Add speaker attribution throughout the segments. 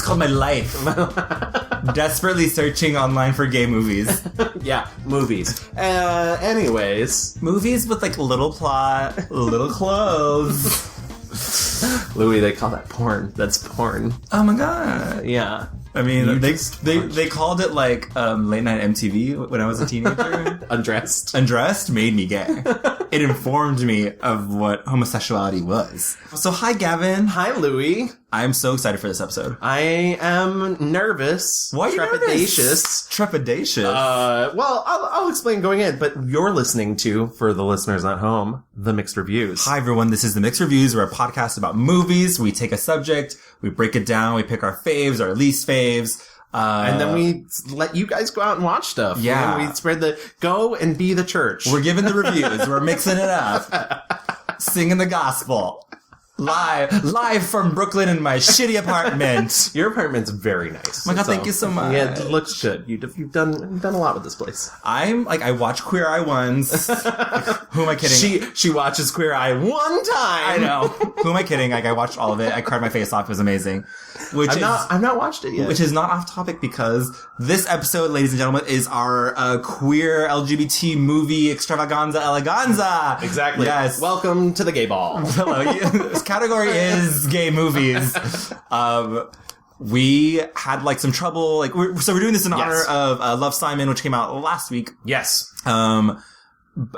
Speaker 1: called my life. Desperately searching online for gay movies.
Speaker 2: Yeah, movies. Anyways.
Speaker 1: Movies with, like, little plot, little clothes.
Speaker 2: Louis, they call that porn. That's porn.
Speaker 1: Oh my god.
Speaker 2: Yeah.
Speaker 1: I mean, they called it, like, late night MTV when I was a teenager. Undressed made me gay. It informed me of what homosexuality was. So, hi, Gavin.
Speaker 2: Hi, Louis.
Speaker 1: I'm so excited for this episode.
Speaker 2: I am nervous.
Speaker 1: Why are you
Speaker 2: trepidatious?
Speaker 1: Trepidatious?
Speaker 2: Well, I'll explain going in, but you're listening to, for the listeners at home, The Mixed Reviews.
Speaker 1: Hi, everyone. This is The Mixed Reviews. We're a podcast about movies. We take a subject, we break it down, we pick our faves, our least faves.
Speaker 2: And then we let you guys go out and watch stuff.
Speaker 1: Yeah.
Speaker 2: And we spread go and be the church.
Speaker 1: We're giving the reviews. We're mixing it up. Singing the gospel. Live from Brooklyn in my shitty apartment.
Speaker 2: Your apartment's very nice.
Speaker 1: Oh my god, thank you so much.
Speaker 2: Yeah, it looks good. You've done a lot with this place.
Speaker 1: I watch Queer Eye once. Who am I kidding?
Speaker 2: She watches Queer Eye one time.
Speaker 1: I know. Who am I kidding? I watched all of it. I cried my face off. It was amazing.
Speaker 2: I've not watched it yet.
Speaker 1: Which is not off topic because this episode, ladies and gentlemen, is our queer LGBT movie extravaganza eleganza.
Speaker 2: Exactly.
Speaker 1: Yes.
Speaker 2: Welcome to the gay ball.
Speaker 1: Hello. This category is gay movies. We had some trouble. We're doing this in honor of Love, Simon, which came out last week.
Speaker 2: Yes.
Speaker 1: And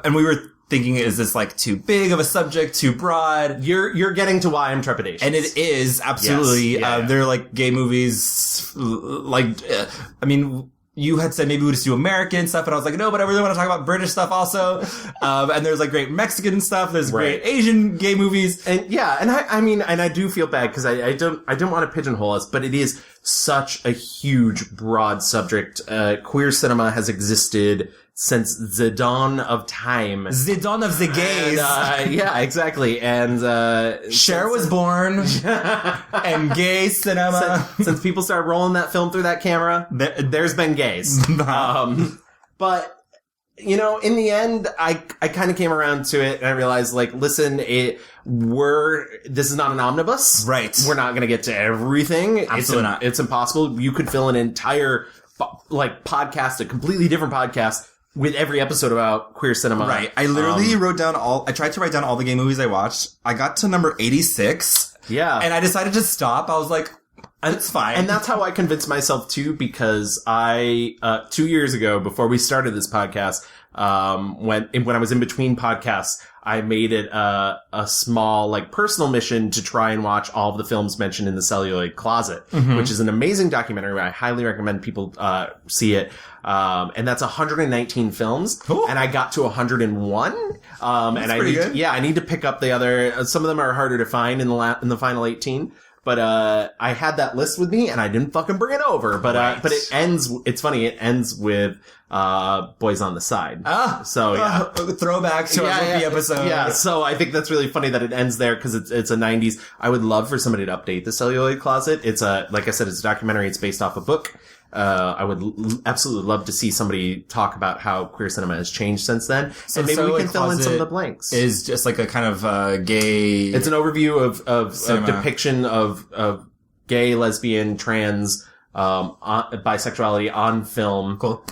Speaker 1: we were thinking, is this too big of a subject, too broad?
Speaker 2: You're getting to why I'm trepidatious.
Speaker 1: And it is, absolutely. Yes. They're gay movies, I mean, you had said maybe we just do American stuff, and I was like, no, but I really want to talk about British stuff also. And there's great Mexican stuff, there's great Asian gay movies.
Speaker 2: And yeah, and I do feel bad because I don't want to pigeonhole us, but it is such a huge, broad subject. Queer cinema has existed since the dawn of time.
Speaker 1: The dawn of the gays.
Speaker 2: And, yeah, exactly. And
Speaker 1: Cher was born. And gay cinema.
Speaker 2: Since people started rolling that film through that camera, there's been gays. But, in the end, I kind of came around to it and I realized, listen, this is not an omnibus.
Speaker 1: Right.
Speaker 2: We're not going to get to everything.
Speaker 1: Absolutely not.
Speaker 2: It's impossible. You could fill an entire, podcast, a completely different podcast, with every episode about queer cinema.
Speaker 1: Right. I literally I tried to write down all the gay movies I watched. I got to number 86.
Speaker 2: Yeah.
Speaker 1: And I decided to stop. I was like, it's fine.
Speaker 2: And that's how I convinced myself too, because 2 years ago, before we started this podcast, when I was in between podcasts, I made it a small personal mission to try and watch all of the films mentioned in the Celluloid Closet, which is an amazing documentary. I highly recommend people see it. And that's 119 films. Cool. And I got to 101. And I need to pick up the other. Some of them are harder to find in the final 18. But I had that list with me, and I didn't fucking bring it over. But but it ends. It's funny. It ends with Boys on the Side. So yeah,
Speaker 1: throwback to our movie episode.
Speaker 2: Yeah. So I think that's really funny that it ends there because it's a 90s. I would love for somebody to update the Celluloid Closet. It's like I said, it's a documentary. It's based off a book. I would absolutely love to see somebody talk about how queer cinema has changed since then. So and maybe we can fill in some of the blanks.
Speaker 1: Is just a kind of gay...
Speaker 2: It's an overview of depiction of gay, lesbian, trans, bisexuality on film.
Speaker 1: Cool.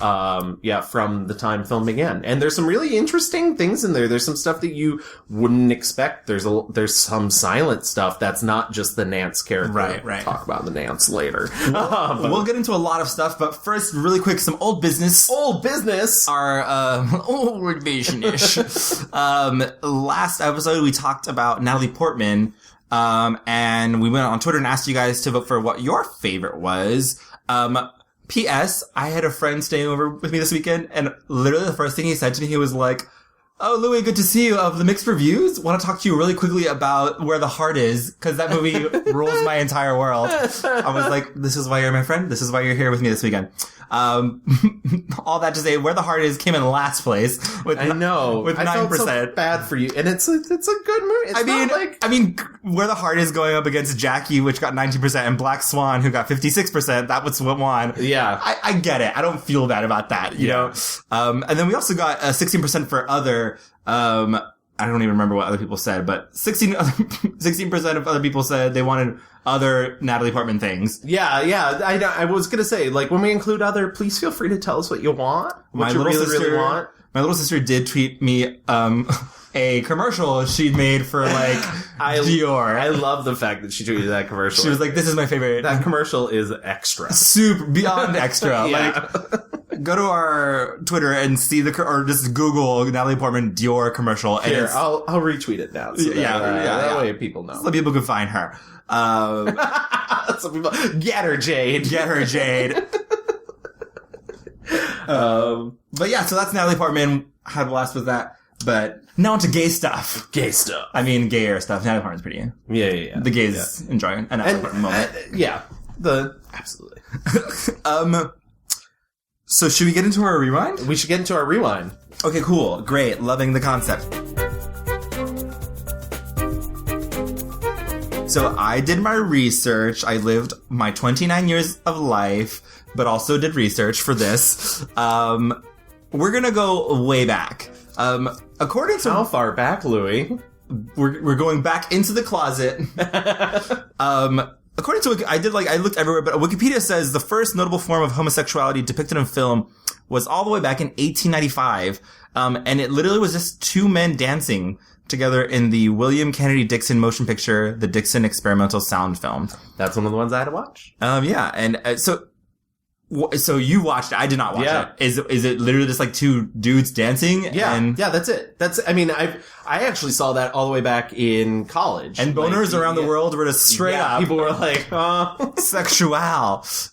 Speaker 2: From the time film began. And there's some really interesting things in there. There's some stuff that you wouldn't expect. There's some silent stuff that's not just the Nance character.
Speaker 1: Right.
Speaker 2: We'll talk about the Nance later.
Speaker 1: We'll get into a lot of stuff, but first, really quick, some old business.
Speaker 2: Old business!
Speaker 1: Our, old vision-ish. Last episode, we talked about Natalie Portman. And we went on Twitter and asked you guys to vote for what your favorite was. P.S. I had a friend staying over with me this weekend, and literally the first thing he said to me, he was like, "Oh, Louie, good to see you. Of the Mixed Reviews, want to talk to you really quickly about Where the Heart Is, because that movie rules my entire world." I was like, this is why you're my friend. This is why you're here with me this weekend. All that to say, Where the Heart Is came in last place with 9%.
Speaker 2: I felt so bad for you, and it's a good movie.
Speaker 1: I mean, Where the Heart Is going up against Jackie, which got 19%, and Black Swan, who got 56%. That was what won.
Speaker 2: Yeah,
Speaker 1: I get it. I don't feel bad about that, you know. And then we also got 16% for other. I don't even remember what other people said, but 16% of other people said they wanted other Natalie Portman things.
Speaker 2: Yeah. I was gonna say, like, when we include other, please feel free to tell us what you want. What you really want.
Speaker 1: My little sister did tweet me, a commercial she made for, like, Dior.
Speaker 2: I love the fact that she tweeted that commercial.
Speaker 1: She was like, this is my favorite.
Speaker 2: That commercial is extra.
Speaker 1: Super, beyond extra.
Speaker 2: Yeah.
Speaker 1: Like, go to our Twitter and see or just Google Natalie Portman Dior commercial. And
Speaker 2: Here, I'll retweet it now. So that way people know.
Speaker 1: So people can find her.
Speaker 2: Some people, get her, Jade.
Speaker 1: Get her, Jade. But yeah, so that's Natalie Portman. Had a blast with that. But now onto gay stuff.
Speaker 2: Gay stuff.
Speaker 1: I mean, gayer stuff. Natalie Portman's pretty.
Speaker 2: Yeah.
Speaker 1: The gays enjoy a Natalie Portman moment.
Speaker 2: Absolutely.
Speaker 1: So should we get into our rewind?
Speaker 2: We should get into our rewind.
Speaker 1: Okay, cool. Great. Loving the concept. So I did my research. I lived my 29 years of life, but also did research for this. We're gonna go way back. According to...
Speaker 2: How far back, Louie?
Speaker 1: We're going back into the closet. According to... I looked everywhere, but Wikipedia says the first notable form of homosexuality depicted in film was all the way back in 1895. And it literally was just two men dancing together in the William Kennedy Dixon motion picture, the Dixon Experimental Sound Film.
Speaker 2: That's one of the ones I had to watch.
Speaker 1: Yeah. And so you watched it. I did not watch it. Is it literally just like two dudes dancing?
Speaker 2: Yeah. That's it. I actually saw that all the way back in college.
Speaker 1: And boners around the world were just straight up.
Speaker 2: People were like,
Speaker 1: sexual.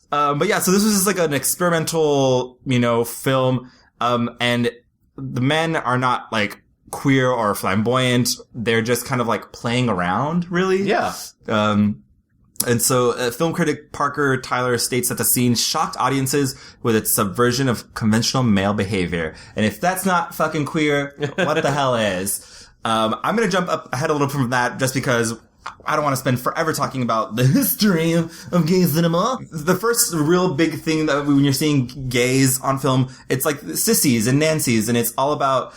Speaker 1: But yeah, so this was just like an experimental, film. And the men are not like queer or flamboyant. They're just kind of like playing around, really.
Speaker 2: Yeah.
Speaker 1: And so film critic Parker Tyler states that the scene shocked audiences with its subversion of conventional male behavior. And if that's not fucking queer, what the hell is? I'm going to jump up ahead a little from that just because I don't want to spend forever talking about the history of gay cinema. The first real big thing that when you're seeing gays on film, it's like sissies and Nancys, and it's all about,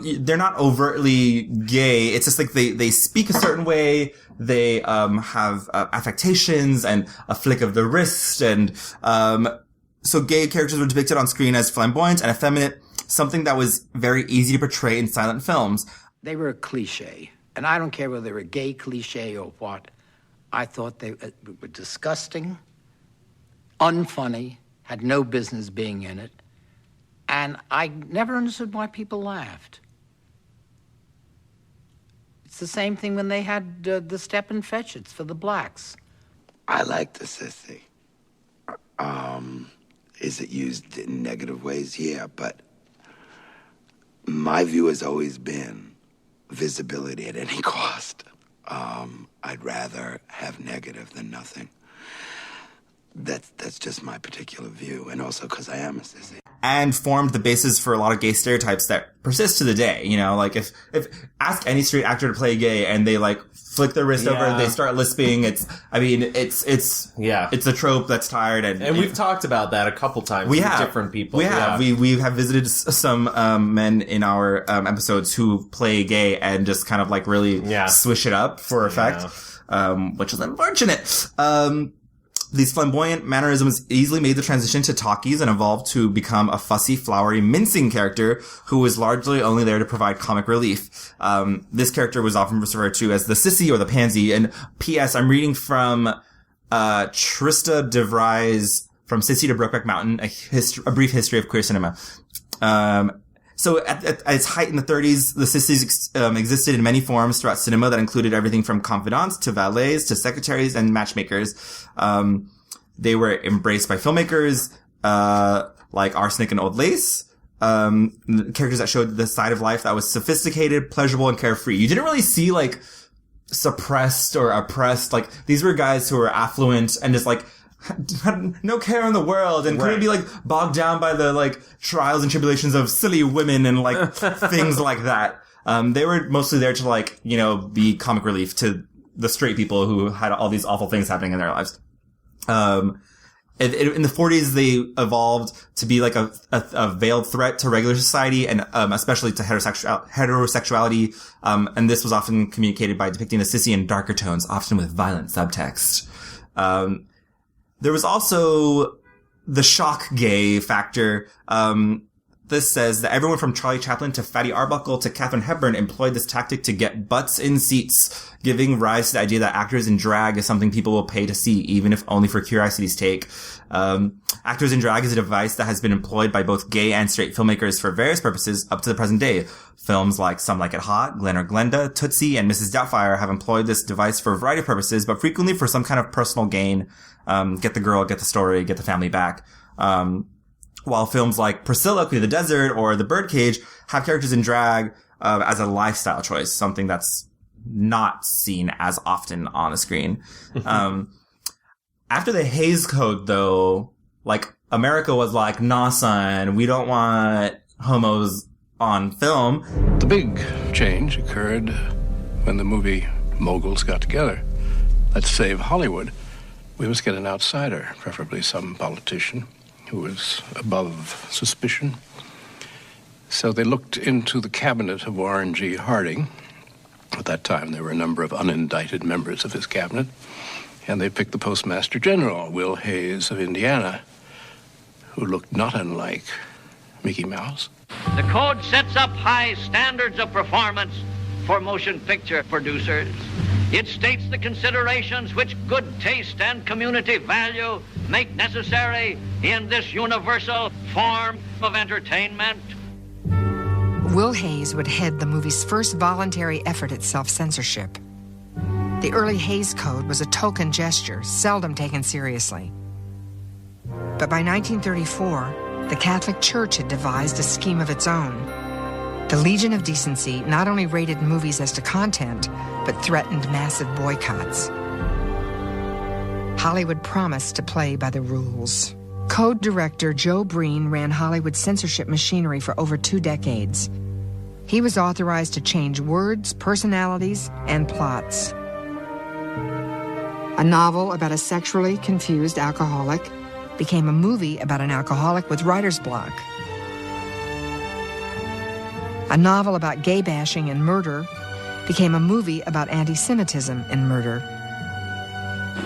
Speaker 1: they're not overtly gay. It's just like they speak a certain way. They, have, affectations and a flick of the wrist. And, so gay characters were depicted on screen as flamboyant and effeminate, something that was very easy to portray in silent films.
Speaker 3: They were a cliche. And I don't care whether they were a gay cliche or what. I thought they were disgusting, unfunny, had no business being in it. And I never understood why people laughed. It's the same thing when they had the Step and Fetch It's for the blacks.
Speaker 4: I like the sissy. Is it used in negative ways? Yeah, but my view has always been visibility at any cost. I'd rather have negative than nothing. That's just my particular view, and also because I am a sissy.
Speaker 1: And formed the basis for a lot of gay stereotypes that persist to the day. Like if ask any straight actor to play gay and they like flick their wrist over and they start lisping, it's a trope that's tired. And
Speaker 2: we've talked about that a couple times with different people.
Speaker 1: We have visited some men in our episodes who play gay and just kind of like really swish it up for effect, which is unfortunate. These flamboyant mannerisms easily made the transition to talkies and evolved to become a fussy, flowery, mincing character who was largely only there to provide comic relief. This character was often referred to as the sissy or the pansy. And P.S. I'm reading from Trista DeVry's From Sissy to Brokeback Mountain, a brief history of queer cinema. So at its height in the 30s, the sissies existed in many forms throughout cinema that included everything from confidants to valets to secretaries and matchmakers. They were embraced by filmmakers like Arsenic and Old Lace, characters that showed the side of life that was sophisticated, pleasurable, and carefree. You didn't really see like suppressed or oppressed. Like these were guys who were affluent and just like had no care in the world and couldn't be like bogged down by the like trials and tribulations of silly women and like things like that. They were mostly there to like, be comic relief to the straight people who had all these awful things happening in their lives. in the 40s, they evolved to be like a veiled threat to regular society and, especially to heterosexuality. And this was often communicated by depicting the sissy in darker tones, often with violent subtext. There was also the shock gay factor. This says that everyone from Charlie Chaplin to Fatty Arbuckle to Katharine Hepburn employed this tactic to get butts in seats, giving rise to the idea that actors in drag is something people will pay to see, even if only for curiosity's sake. Actors in drag is a device that has been employed by both gay and straight filmmakers for various purposes up to the present day. Films like Some Like It Hot, Glenn or Glenda, Tootsie, and Mrs. Doubtfire have employed this device for a variety of purposes, but frequently for some kind of personal gain. Get the girl, get the story, get the family back. While films like Priscilla, Queen of the Desert, or The Birdcage have characters in drag as a lifestyle choice, something that's not seen as often on the screen. After the Hays Code, though, like, America was like, nah, son, we don't want homos on film.
Speaker 5: The big change occurred when the movie moguls got together. Let's save Hollywood. We must get an outsider, preferably some politician who was above suspicion. So they looked into the cabinet of Warren G. Harding. At that time, there were a number of unindicted members of his cabinet, and they picked the Postmaster General, Will Hayes of Indiana, who looked not unlike Mickey Mouse.
Speaker 6: The code sets up high standards of performance for motion picture producers. It states the considerations which good taste and community value make necessary in this universal form of entertainment.
Speaker 7: Will Hayes would head the movie's first voluntary effort at self-censorship. The early Hays Code was a token gesture, seldom taken seriously. But by 1934, the Catholic Church had devised a scheme of its own. The Legion of Decency not only rated movies as to content, but threatened massive boycotts. Hollywood promised to play by the rules. Code director Joe Breen ran Hollywood's censorship machinery for over 2 decades. He was authorized to change words, personalities, and plots. A novel about a sexually confused alcoholic became a movie about an alcoholic with writer's block. A novel about gay bashing and murder became a movie about anti-Semitism and murder.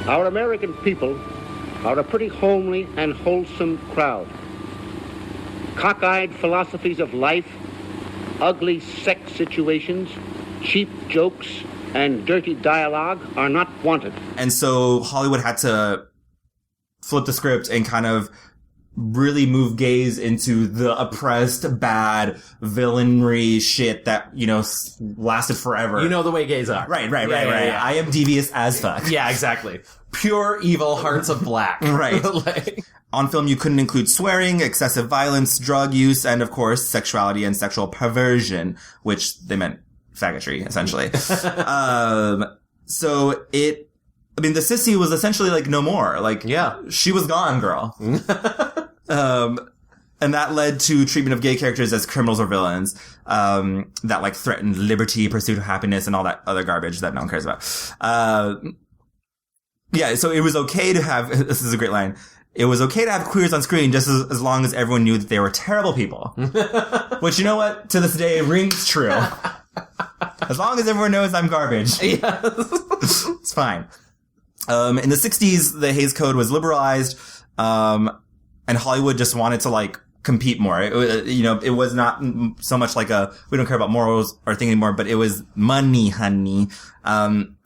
Speaker 8: Our American people are a pretty homely and wholesome crowd. Cockeyed philosophies of life, ugly sex situations, cheap jokes, and dirty dialogue are not wanted.
Speaker 1: And so Hollywood had to flip the script and kind of really move gays into the oppressed, bad, villainry shit that, you know, lasted forever.
Speaker 2: You know the way gays are.
Speaker 1: Right. Yeah. I am devious as fuck.
Speaker 2: Yeah, exactly. Pure evil hearts of black.
Speaker 1: Right.
Speaker 2: Like,
Speaker 1: on film, you couldn't include swearing, excessive violence, drug use, and of course, sexuality and sexual perversion, which they meant faggotry, essentially. The sissy was essentially like no more. Like,
Speaker 2: yeah,
Speaker 1: she was gone, girl. And that led to treatment of gay characters as criminals or villains, that like threatened liberty, pursuit of happiness, and all that other garbage that no one cares about. So it was okay to have, this is a great line, it was okay to have queers on screen just as long as everyone knew that they were terrible people. Which, you know what, to this day rings true. As long as everyone knows I'm garbage.
Speaker 2: Yeah.
Speaker 1: It's fine. In the 60s, the Hays Code was liberalized, and Hollywood just wanted to, like, compete more. It was not so much like we don't care about morals or thing anymore, but it was money, honey.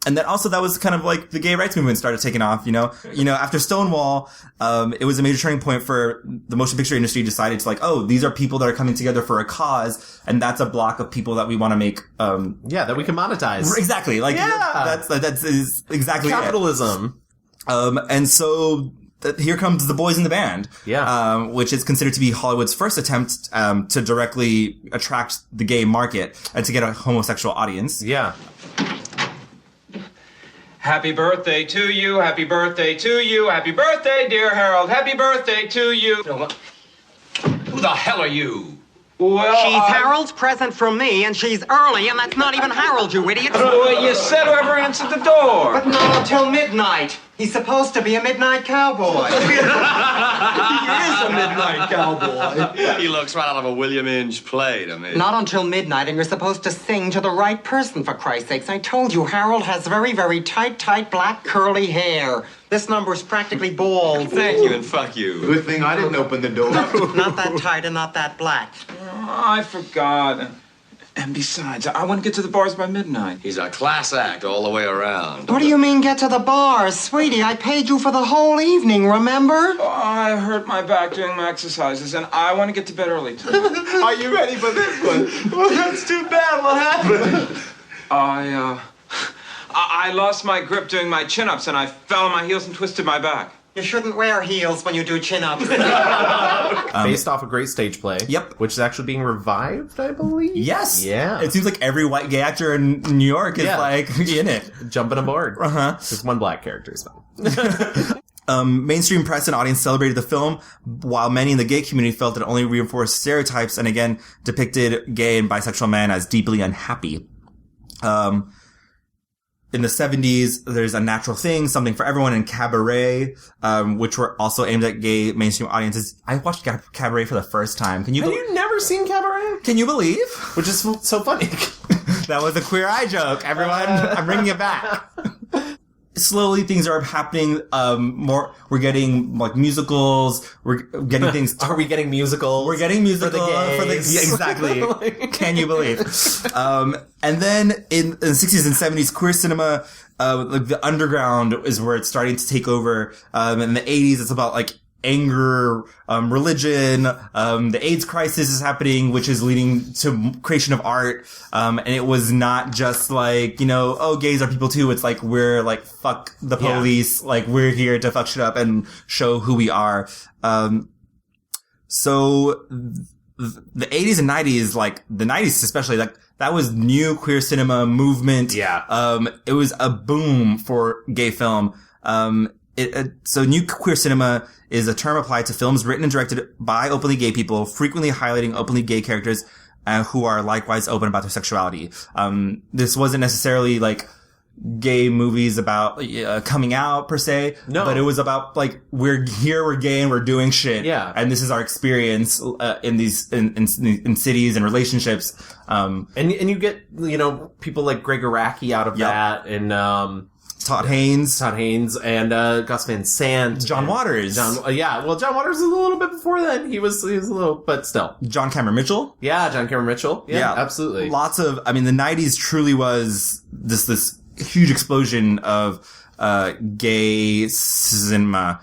Speaker 1: And then also that was kind of like the gay rights movement started taking off, after Stonewall, it was a major turning point for the motion picture industry decided to like, oh, these are people that are coming together for a cause, and that's a block of people that we want to make,
Speaker 2: that we can monetize.
Speaker 1: Exactly. Like, that's exactly
Speaker 2: capitalism.
Speaker 1: And so here comes The Boys in the Band.
Speaker 2: Yeah.
Speaker 1: Which is considered to be Hollywood's first attempt, to directly attract the gay market and to get a homosexual audience.
Speaker 2: Yeah.
Speaker 9: Happy birthday to you, happy birthday to you, happy birthday, dear Harold, happy birthday to you. Who the hell are you? Well,
Speaker 10: she's Harold's present from me, and she's early, and that's not even Harold, you idiot.
Speaker 9: Well, you said whoever answered the door.
Speaker 10: But not until midnight. He's supposed to be a midnight cowboy.
Speaker 9: He is a midnight cowboy.
Speaker 11: He looks right out of a William Inge play to me.
Speaker 10: Not until midnight, and you're supposed to sing to the right person, for Christ's sakes. I told you, Harold has very, very tight black curly hair. This number's practically bald.
Speaker 11: Thank you and fuck you.
Speaker 12: Good thing I didn't open the door.
Speaker 10: Not that tight and not that black.
Speaker 9: I forgot. And besides, I want to get to the bars by midnight.
Speaker 11: He's a class act all the way around.
Speaker 10: What do you mean, get to the bars? Sweetie, I paid you for the whole evening, remember?
Speaker 9: Oh, I hurt my back doing my exercises, and I want to get to bed early, too.
Speaker 12: Are you ready for this one? Well, that's too bad. What happened?
Speaker 9: I lost my grip doing my chin-ups, and I fell on my heels and twisted my back.
Speaker 10: You shouldn't wear heels when you do chin-ups.
Speaker 2: Based off a great stage play.
Speaker 1: Yep.
Speaker 2: Which is actually being revived, I believe.
Speaker 1: Yes.
Speaker 2: Yeah.
Speaker 1: It seems like every white gay actor in New York is like in it.
Speaker 2: Jumping aboard.
Speaker 1: Uh-huh.
Speaker 2: Just one black character is fine.
Speaker 1: Mainstream press and audience celebrated the film, while many in the gay community felt it only reinforced stereotypes and again depicted gay and bisexual men as deeply unhappy. In the 70s, there's A Natural Thing, Something for Everyone, and Cabaret, which were also aimed at gay mainstream audiences. I watched Cabaret for the first time.
Speaker 2: Have you never seen Cabaret?
Speaker 1: Can you believe?
Speaker 2: Which is so funny.
Speaker 1: That was a Queer Eye joke, everyone. I'm bringing it back. Slowly things are happening, more, we're getting like musicals, we're getting things.
Speaker 2: Are we getting musicals?
Speaker 1: We're getting musicals
Speaker 2: for the gays.
Speaker 1: Yeah, exactly. Can you believe? And then in the 60s and 70s, queer cinema, like the underground is where it's starting to take over. In the 80s, it's about like anger, religion, the AIDS crisis is happening, which is leading to creation of art. And it was not just like, oh, gays are people too. It's like, we're like, fuck the police. Yeah. Like, we're here to fuck shit up and show who we are. So the 80s and 90s, like the 90s especially, like that was new queer cinema movement.
Speaker 2: Yeah.
Speaker 1: It was a boom for gay film. So new queer cinema is a term applied to films written and directed by openly gay people, frequently highlighting openly gay characters who are likewise open about their sexuality. This wasn't necessarily like gay movies about coming out per se,
Speaker 2: no,
Speaker 1: but it was about like we're here, we're gay, and we're doing shit.
Speaker 2: Yeah,
Speaker 1: and this is our experience in these in cities and relationships.
Speaker 2: And you get people like Greg Araki out of that, and
Speaker 1: Todd Haynes,
Speaker 2: and Gus Van Sant,
Speaker 1: John Waters.
Speaker 2: John Waters is a little bit before then. He was a little, but still.
Speaker 1: John Cameron Mitchell.
Speaker 2: Yeah, John Cameron Mitchell. Yeah, absolutely.
Speaker 1: Lots of. I mean, the 90s truly was this huge explosion of gay cinema.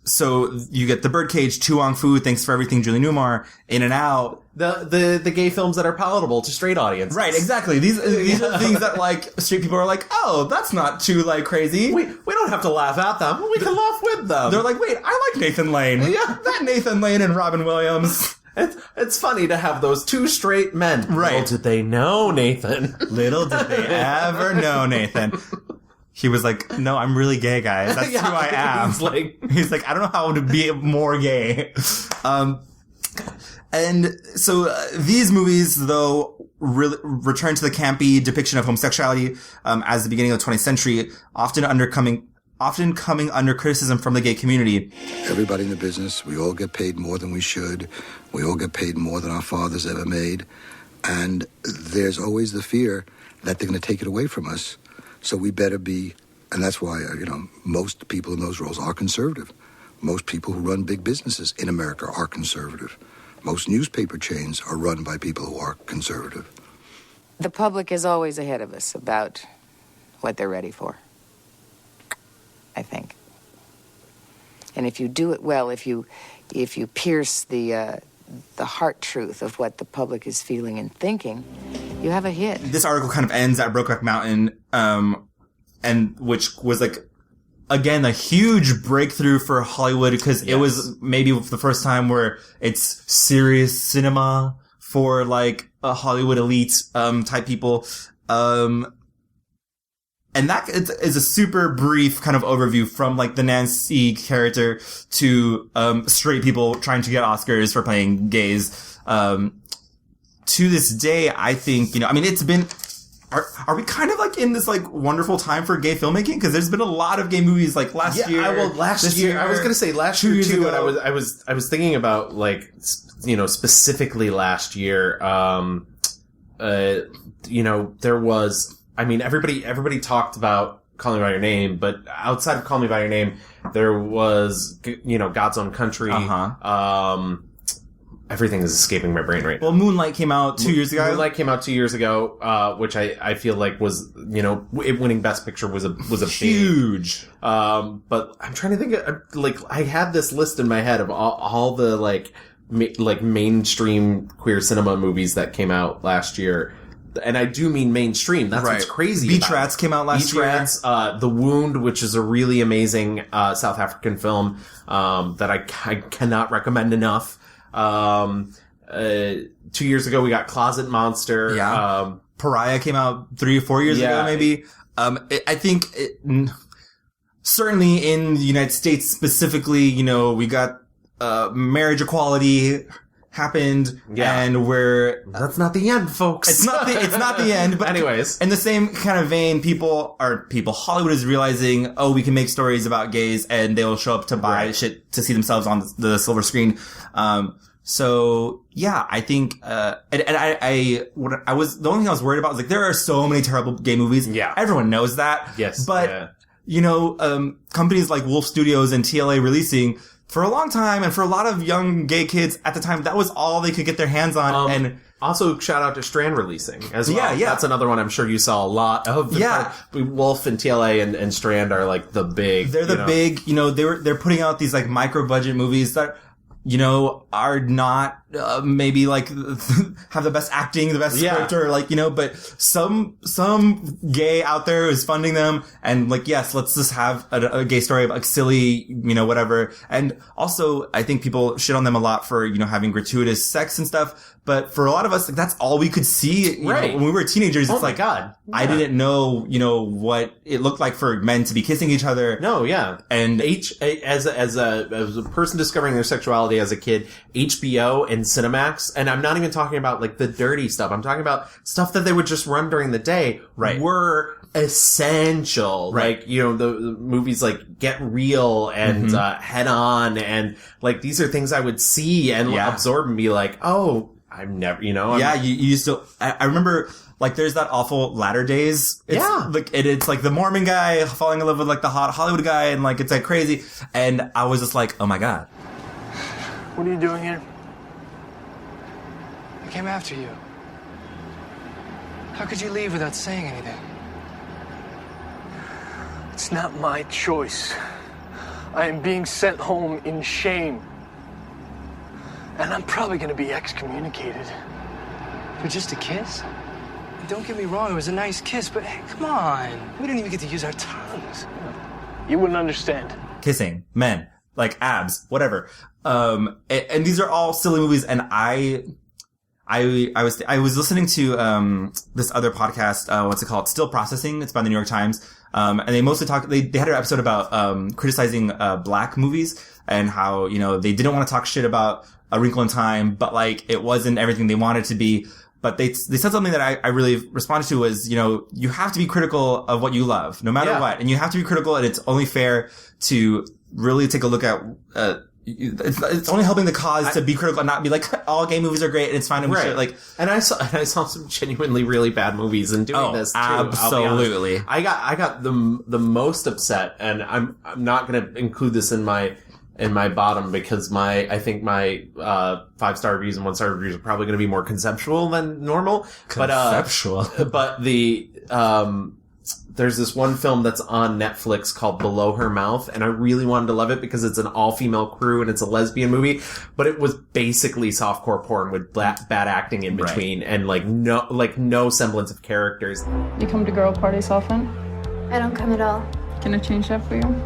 Speaker 1: So you get The Birdcage, Tu Wong Fu, Thanks for Everything, Julie Newmar, In and Out.
Speaker 2: The gay films that are palatable to straight audiences.
Speaker 1: Right, exactly. These are the things that like straight people are like, oh, that's not too like crazy.
Speaker 2: We don't have to laugh at them. We can laugh with them.
Speaker 1: They're like, wait, I like Nathan Lane.
Speaker 2: Yeah,
Speaker 1: that Nathan Lane and Robin Williams.
Speaker 2: It's funny to have those two straight men.
Speaker 1: Right.
Speaker 2: Little did they know, Nathan.
Speaker 1: Little did they ever know, Nathan. He was like, no, I'm really gay, guys. That's who I am. He's like, I don't know how to be more gay. And so these movies, though, really return to the campy depiction of homosexuality as the beginning of the 20th century, often coming under criticism from the gay community.
Speaker 13: Everybody in the business, we all get paid more than we should. We all get paid more than our fathers ever made. And there's always the fear that they're going to take it away from us. So we better be, and that's why, most people in those roles are conservative. Most people who run big businesses in America are conservative. Most newspaper chains are run by people who are conservative.
Speaker 14: The public is always ahead of us about what they're ready for, I think. And if you do it well, if you pierce the heart truth of what the public is feeling and thinking, you have a hit.
Speaker 1: This article kind of ends at Brokeback Mountain, and which was like, again, a huge breakthrough for Hollywood because it was maybe the first time where it's serious cinema for like a Hollywood elite type people. And that is a super brief kind of overview from like the Nancy character to straight people trying to get Oscars for playing gays. To this day, I think, it's been Are we kind of like in this like wonderful time for gay filmmaking? Because there's been a lot of gay movies like last year.
Speaker 2: Last year I was going to say last year too,
Speaker 1: ago.
Speaker 2: and I was thinking about like specifically last year. There was, I mean, everybody talked about Call Me by Your Name, but outside of Call Me by Your Name, there was God's Own Country. Everything is escaping my brain right now.
Speaker 1: Well, Moonlight came out 2 years ago.
Speaker 2: Moonlight came out 2 years ago, which I feel like was, it winning Best Picture was a
Speaker 1: huge.
Speaker 2: But I'm trying to think of, like, I had this list in my head of all the, like mainstream queer cinema movies that came out last year. And I do mean mainstream. That's what's crazy.
Speaker 1: Beach Rats came out last year.
Speaker 2: Beach Rats, The Wound, which is a really amazing, South African film, that I cannot recommend enough. 2 years ago we got Closet Monster.
Speaker 1: Yeah. Pariah came out 3 or 4 years ago, maybe. I think certainly in the United States specifically, we got marriage equality happened, and
Speaker 2: that's not the end, folks.
Speaker 1: It's not the end. But
Speaker 2: anyways,
Speaker 1: in the same kind of vein, Hollywood is realizing, we can make stories about gays, and they'll show up to buy shit to see themselves on the silver screen. So yeah, I think, the only thing I was worried about was like, there are so many terrible gay movies.
Speaker 2: Yeah.
Speaker 1: Everyone knows that.
Speaker 2: Yes.
Speaker 1: But, companies like Wolf Studios and TLA releasing for a long time, and for a lot of young gay kids at the time, that was all they could get their hands on. And
Speaker 2: also, shout out to Strand releasing as well.
Speaker 1: Yeah.
Speaker 2: That's another one I'm sure you saw a lot of. Wolf and TLA and Strand are like the big.
Speaker 1: They're the big, they're putting out these like micro budget movies that, are not, maybe like, have the best acting, the best script, or like, but some gay out there is funding them, and like, yes, let's just have a gay story of like silly, whatever. And also, I think people shit on them a lot for, having gratuitous sex and stuff. But for a lot of us, like, that's all we could see, when we were teenagers. It's like,
Speaker 2: God. Yeah.
Speaker 1: I didn't know, what it looked like for men to be kissing each other.
Speaker 2: No, yeah.
Speaker 1: And
Speaker 2: as a person discovering their sexuality as a kid, HBO and Cinemax, and I'm not even talking about like the dirty stuff. I'm talking about stuff that they would just run during the day.
Speaker 1: Right.
Speaker 2: Were essential.
Speaker 1: Right.
Speaker 2: Like, the movies like Get Real and Head On, and like these are things I would see and absorb and be like, oh, I'm never, you
Speaker 1: used to, I remember, like, there's that awful Latter Days. It's like the Mormon guy falling in love with like the hot Hollywood guy, and like, it's like crazy. And I was just like, oh my God.
Speaker 15: What are you doing here? I came after you. How could you leave without saying anything? It's not my choice. I am being sent home in shame. And I'm probably going to be excommunicated. For just a kiss? Don't get me wrong, it was a nice kiss, but hey, come on. We didn't even get to use our tongues. You wouldn't understand.
Speaker 1: Kissing, men, like abs, whatever. And these are all silly movies, and I was listening to this other podcast, what's it called? Still Processing. It's by the New York Times. And they mostly they had an episode about criticizing black movies, and how, they didn't want to talk shit about A Wrinkle in Time, but like it wasn't everything they wanted to be. But they said something that I really responded to was, you have to be critical of what you love, no matter what. And you have to be critical, and it's only fair to really take a look at, it's only helping the cause to be critical and not be like, all gay movies are great and it's fine and we should, like.
Speaker 2: And I saw some genuinely really bad movies in doing this too.
Speaker 1: Absolutely.
Speaker 2: I got the most upset, and I'm not going to include this in my bottom, because I think my 5-star reviews and 1-star reviews are probably going to be more conceptual than normal.
Speaker 1: Conceptual.
Speaker 2: But there's this one film that's on Netflix called Below Her Mouth, and I really wanted to love it because it's an all-female crew and it's a lesbian movie, but it was basically softcore porn with bad acting in between, and no semblance of characters.
Speaker 16: You come to girl parties often?
Speaker 17: I don't come at all.
Speaker 16: Can I change that for you?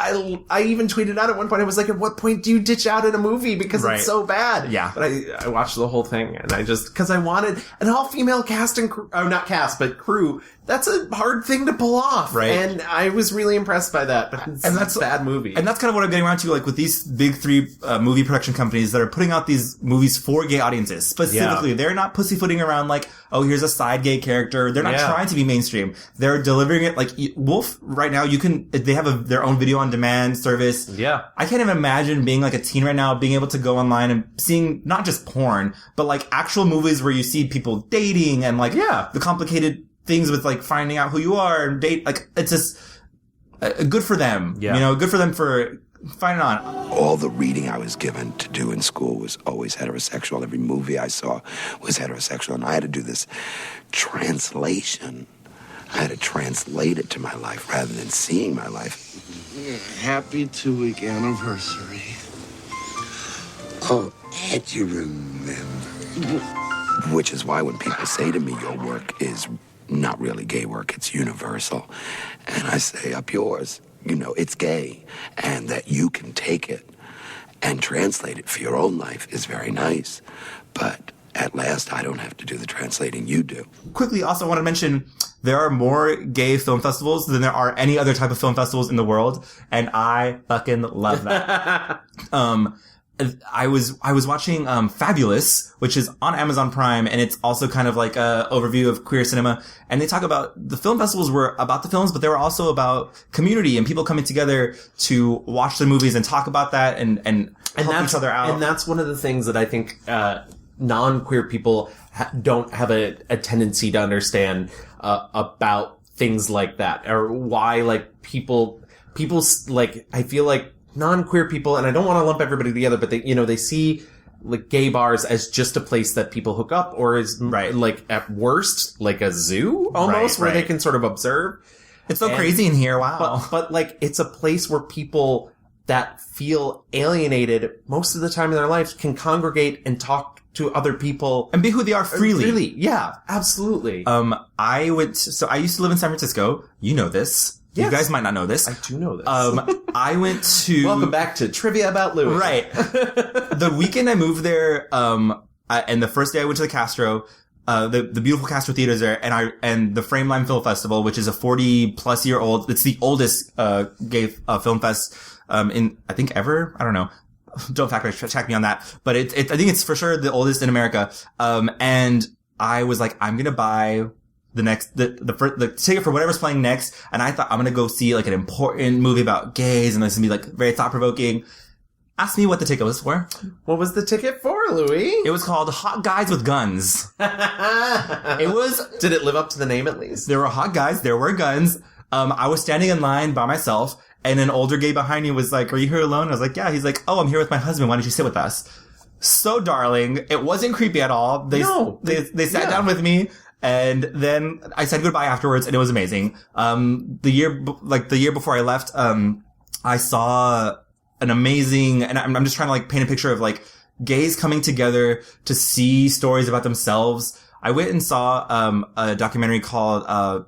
Speaker 2: I even tweeted out at one point, I was like, at what point do you ditch out in a movie because it's so bad?
Speaker 1: Yeah.
Speaker 2: But I watched the whole thing, and because I wanted an all-female cast and crew, not cast, but crew that's a hard thing to pull off.
Speaker 1: Right.
Speaker 2: And I was really impressed by that. And that's a bad movie.
Speaker 1: And that's kind of what I'm getting around to, like, with these big three movie production companies that are putting out these movies for gay audiences. Specifically, they're not pussyfooting around like, oh, here's a side gay character. They're not trying to be mainstream. They're delivering it like Wolf right now. They have their own video on demand service.
Speaker 2: Yeah.
Speaker 1: I can't even imagine being like a teen right now, being able to go online and seeing not just porn, but like actual movies where you see people dating and like the complicated things with like finding out who you are and date. Like, it's just good for them. Yeah. You know, good for them for finding on.
Speaker 4: All the reading I was given to do in school was always heterosexual. Every movie I saw was heterosexual. And I had to do this translation. I had to translate it to my life rather than seeing my life.
Speaker 17: Happy 2-week anniversary.
Speaker 4: Oh, Ed, you remember. Which is why when people say to me, your work is not really gay work, it's universal. And I say, up yours, you know, it's gay. And that you can take it and translate it for your own life is very nice. But at last, I don't have to do the translating, you do.
Speaker 1: Quickly, also want to mention, there are more gay film festivals than there are any other type of film festivals in the world. And I fucking love that. I was watching, Fabulous, which is on Amazon Prime, and it's also kind of like a overview of queer cinema. And they talk about the film festivals were about the films, but they were also about community and people coming together to watch the movies and talk about that and help each other out.
Speaker 2: And that's one of the things that I think, non-queer people don't have a tendency to understand, about things like that, or why, like, people, like, I feel like, non-queer people, and I don't want to lump everybody together, but they see like gay bars as just a place that people hook up, or is like at worst like a zoo almost, where they can sort of observe.
Speaker 1: It's so crazy in here. Wow.
Speaker 2: But like it's a place where people that feel alienated most of the time in their lives can congregate and talk to other people
Speaker 1: and be who they are freely.
Speaker 2: Yeah, absolutely.
Speaker 1: I used to live in San Francisco. You know this. Yes. You guys might not know this.
Speaker 2: I do know this.
Speaker 1: I went to...
Speaker 2: Welcome back to Trivia About Louie.
Speaker 1: Right. The weekend I moved there, and the first day I went to the Castro, the beautiful Castro Theater is there, and the Frameline Film Festival, which is a 40-plus year old, it's the oldest, gay, film fest, in, I think ever? I don't know. Don't check me on that. But I think it's for sure the oldest in America. And I was like, I'm gonna buy the ticket for whatever's playing next, and I thought I'm gonna go see like an important movie about gays, and this is gonna be like very thought provoking. Ask me what the ticket was for.
Speaker 2: What was the ticket for, Louie?
Speaker 1: It was called Hot Guys with Guns. It was.
Speaker 2: Did it live up to the name at least?
Speaker 1: There were hot guys. There were guns. I was standing in line by myself, and an older gay behind me was like, "Are you here alone?" I was like, "Yeah." He's like, "Oh, I'm here with my husband. Why don't you sit with us?" So darling. It wasn't creepy at all. They sat down with me. And then I said goodbye afterwards, and it was amazing. The year before I left, I saw an amazing, and I'm just trying to like paint a picture of like gays coming together to see stories about themselves. I went and saw, a documentary called,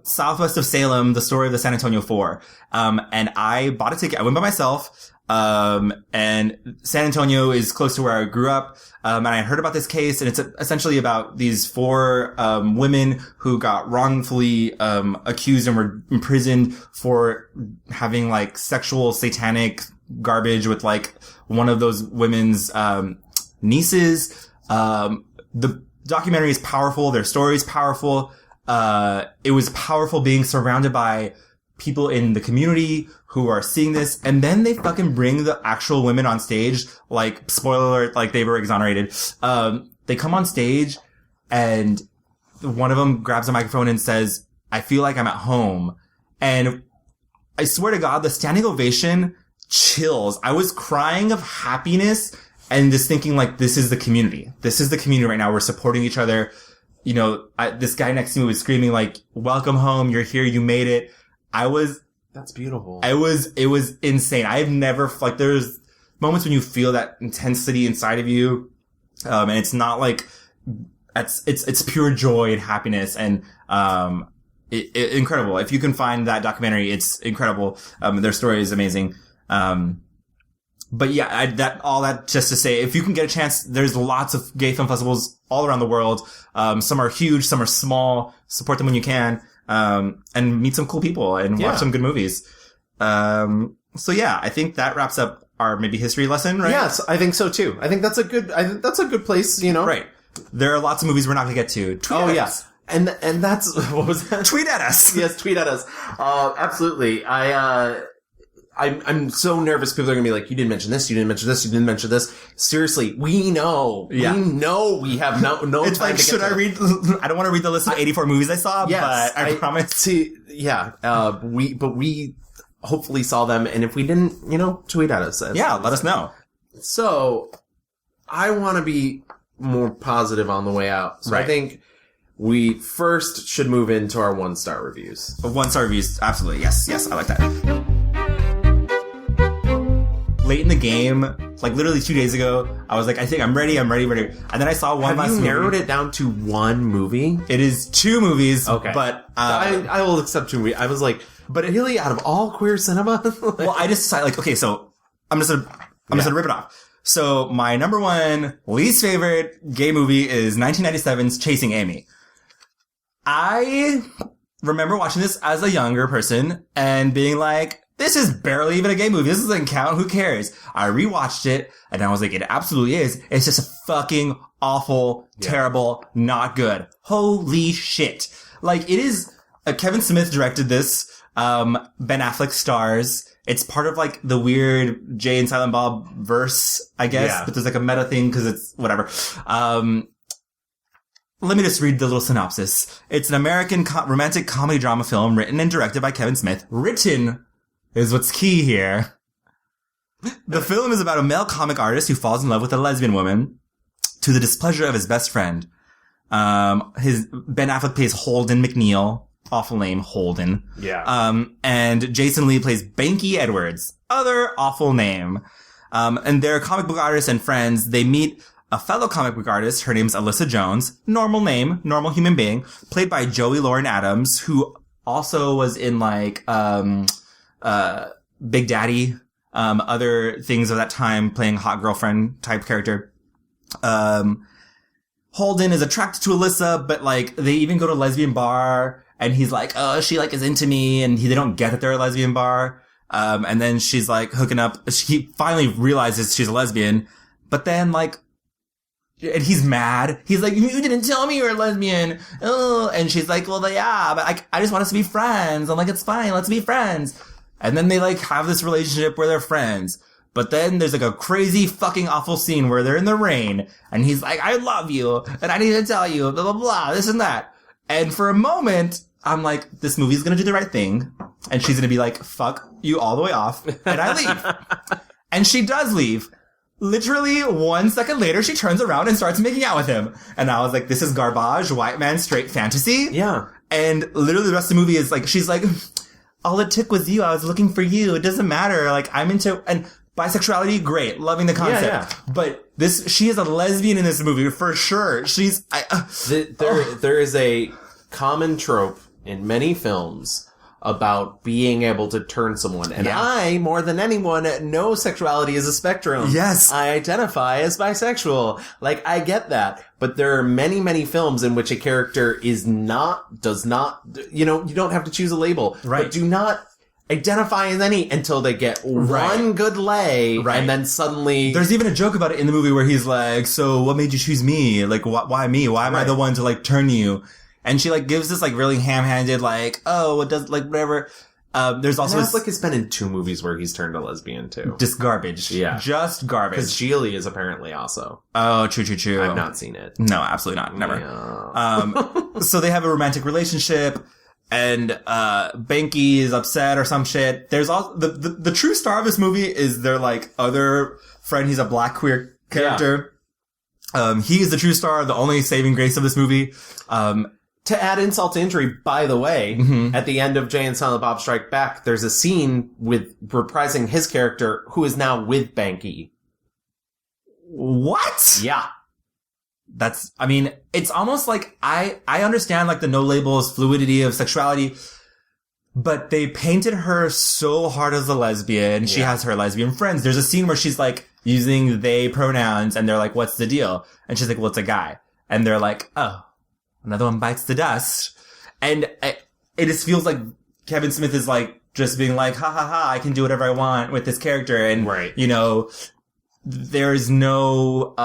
Speaker 1: Southwest of Salem, the story of the San Antonio Four. And I bought a ticket. I went by myself. And San Antonio is close to where I grew up. And I heard about this case, and it's essentially about these four, women who got wrongfully, accused and were imprisoned for having like sexual satanic garbage with like one of those women's, nieces. The documentary is powerful. Their story is powerful. It was powerful being surrounded by people in the community who are seeing this, and then they fucking bring the actual women on stage, like, spoiler alert, like they were exonerated. They come on stage, and one of them grabs a microphone and says, "I feel like I'm at home." And I swear to God, the standing ovation chills. I was crying of happiness and just thinking like, this is the community. This is the community right now. We're supporting each other. You know, this guy next to me was screaming like, "Welcome home. You're here. You made it."
Speaker 2: That's beautiful.
Speaker 1: It was insane. I've never, like, there's moments when you feel that intensity inside of you. And it's not like, it's pure joy and happiness. And, incredible. If you can find that documentary, it's incredible. Their story is amazing. But yeah, all that just to say, if you can get a chance, there's lots of gay film festivals all around the world. Some are huge, some are small. Support them when you can. and meet some cool people and watch some good movies. So yeah, I think that wraps up our maybe history lesson, right?
Speaker 2: Yes, I think so too. I think that's a good place, you know?
Speaker 1: Right. There are lots of movies we're not going to get to. Tweet at us.
Speaker 2: And that's, what was that?
Speaker 1: Tweet at us.
Speaker 2: Yes, tweet at us. Absolutely. I'm so nervous. People are going to be like, you didn't mention this, you didn't mention this, you didn't mention this. Seriously, we know. Yeah. We know we have no
Speaker 1: it's
Speaker 2: time
Speaker 1: like,
Speaker 2: to get
Speaker 1: I don't want to read the list of 84 movies I saw, but I promise.
Speaker 2: We hopefully saw them, and if we didn't, tweet at us.
Speaker 1: Let us know.
Speaker 2: So, I want to be more positive on the way out. So I think we first should move into our 1-star reviews.
Speaker 1: 1-star reviews, absolutely. Yes, I like that. Late in the game, like literally 2 days ago, I was like, I think I'm ready. And then I saw one last movie.
Speaker 2: Have you narrowed it down to one movie?
Speaker 1: It is 2 movies.
Speaker 2: Okay.
Speaker 1: But
Speaker 2: I will accept 2 movies. I was like, but really, out of all queer cinema?
Speaker 1: Well, I just decided, okay, so I'm just gonna rip it off. So my number 1 least favorite gay movie is 1997's Chasing Amy. I remember watching this as a younger person and being like, this is barely even a gay movie. This doesn't count. Who cares? I rewatched it and I was like, it absolutely is. It's just a fucking awful, terrible, not good. Holy shit. Like, it is, Kevin Smith directed this. Ben Affleck stars. It's part of like the weird Jay and Silent Bob verse, I guess, but there's like a meta thing because it's whatever. Let me just read the little synopsis. It's an American romantic comedy drama film written and directed by Kevin Smith. Written is what's key here. The film is about a male comic artist who falls in love with a lesbian woman to the displeasure of his best friend. Ben Affleck plays Holden McNeil. Awful name, Holden.
Speaker 2: Yeah.
Speaker 1: And Jason Lee plays Banky Edwards. Other awful name. And they're comic book artists and friends. They meet a fellow comic book artist. Her name's Alyssa Jones. Normal name, normal human being. Played by Joey Lauren Adams, who also was in like, Big Daddy, other things of that time, playing hot girlfriend type character. Holden is attracted to Alyssa, but like, they even go to a lesbian bar. And he's like, oh, she like is into me. And they don't get that they're a lesbian bar. And then she's like hooking up. He finally realizes she's a lesbian. But then like, and he's mad. He's like, you didn't tell me you're a lesbian. Oh, and she's like, well, yeah, but I just want us to be friends. I'm like, it's fine. Let's be friends. And then they like have this relationship where they're friends. But then there's like a crazy fucking awful scene where they're in the rain. And he's like, I love you. And I need to tell you, blah, blah, blah, this and that. And for a moment, I'm like, this movie's gonna do the right thing. And she's gonna be like, fuck you all the way off. And I leave. And she does leave. Literally 1 second later, she turns around and starts making out with him. And I was like, this is garbage, white man, straight fantasy.
Speaker 2: Yeah.
Speaker 1: And literally the rest of the movie is like, she's like, all it took was you. I was looking for you. It doesn't matter. Like, I'm into, and bisexuality, great. Loving the concept. Yeah. But she is a lesbian in this movie for sure.
Speaker 2: There is a common trope in many films about being able to turn someone. And I, more than anyone, know sexuality is a spectrum.
Speaker 1: Yes.
Speaker 2: I identify as bisexual. Like, I get that. But there are many, many films in which a character does not, you don't have to choose a label.
Speaker 1: Right.
Speaker 2: But do not identify as any until they get one good lay. Right. And then suddenly...
Speaker 1: There's even a joke about it in the movie where he's like, so what made you choose me? Like, why me? Why am I the one to like turn you? And she like gives this like really ham-handed like, oh, it does like whatever. There's also
Speaker 2: Affleck has been in 2 movies where he's turned a lesbian too.
Speaker 1: Just garbage.
Speaker 2: Yeah.
Speaker 1: Just garbage.
Speaker 2: Because Geely is apparently also.
Speaker 1: Oh, true.
Speaker 2: I've not seen it.
Speaker 1: No, absolutely not. Never.
Speaker 2: Yeah.
Speaker 1: So they have a romantic relationship and, Banky is upset or some shit. There's also, the true star of this movie is their like other friend. He's a black queer character. Yeah. He is the true star, the only saving grace of this movie.
Speaker 2: To add insult to injury, by the way, at the end of Jay and Silent Bob Strike Back, there's a scene with reprising his character who is now with Banky.
Speaker 1: What?
Speaker 2: Yeah.
Speaker 1: It's almost like I understand like the no labels fluidity of sexuality, but they painted her so hard as a lesbian. She has her lesbian friends. There's a scene where she's like using they pronouns and they're like, what's the deal? And she's like, well, it's a guy. And they're like, oh. Another one bites the dust. And it just feels like Kevin Smith is like just being like, ha ha ha, I can do whatever I want with this character. And, you know, there's no,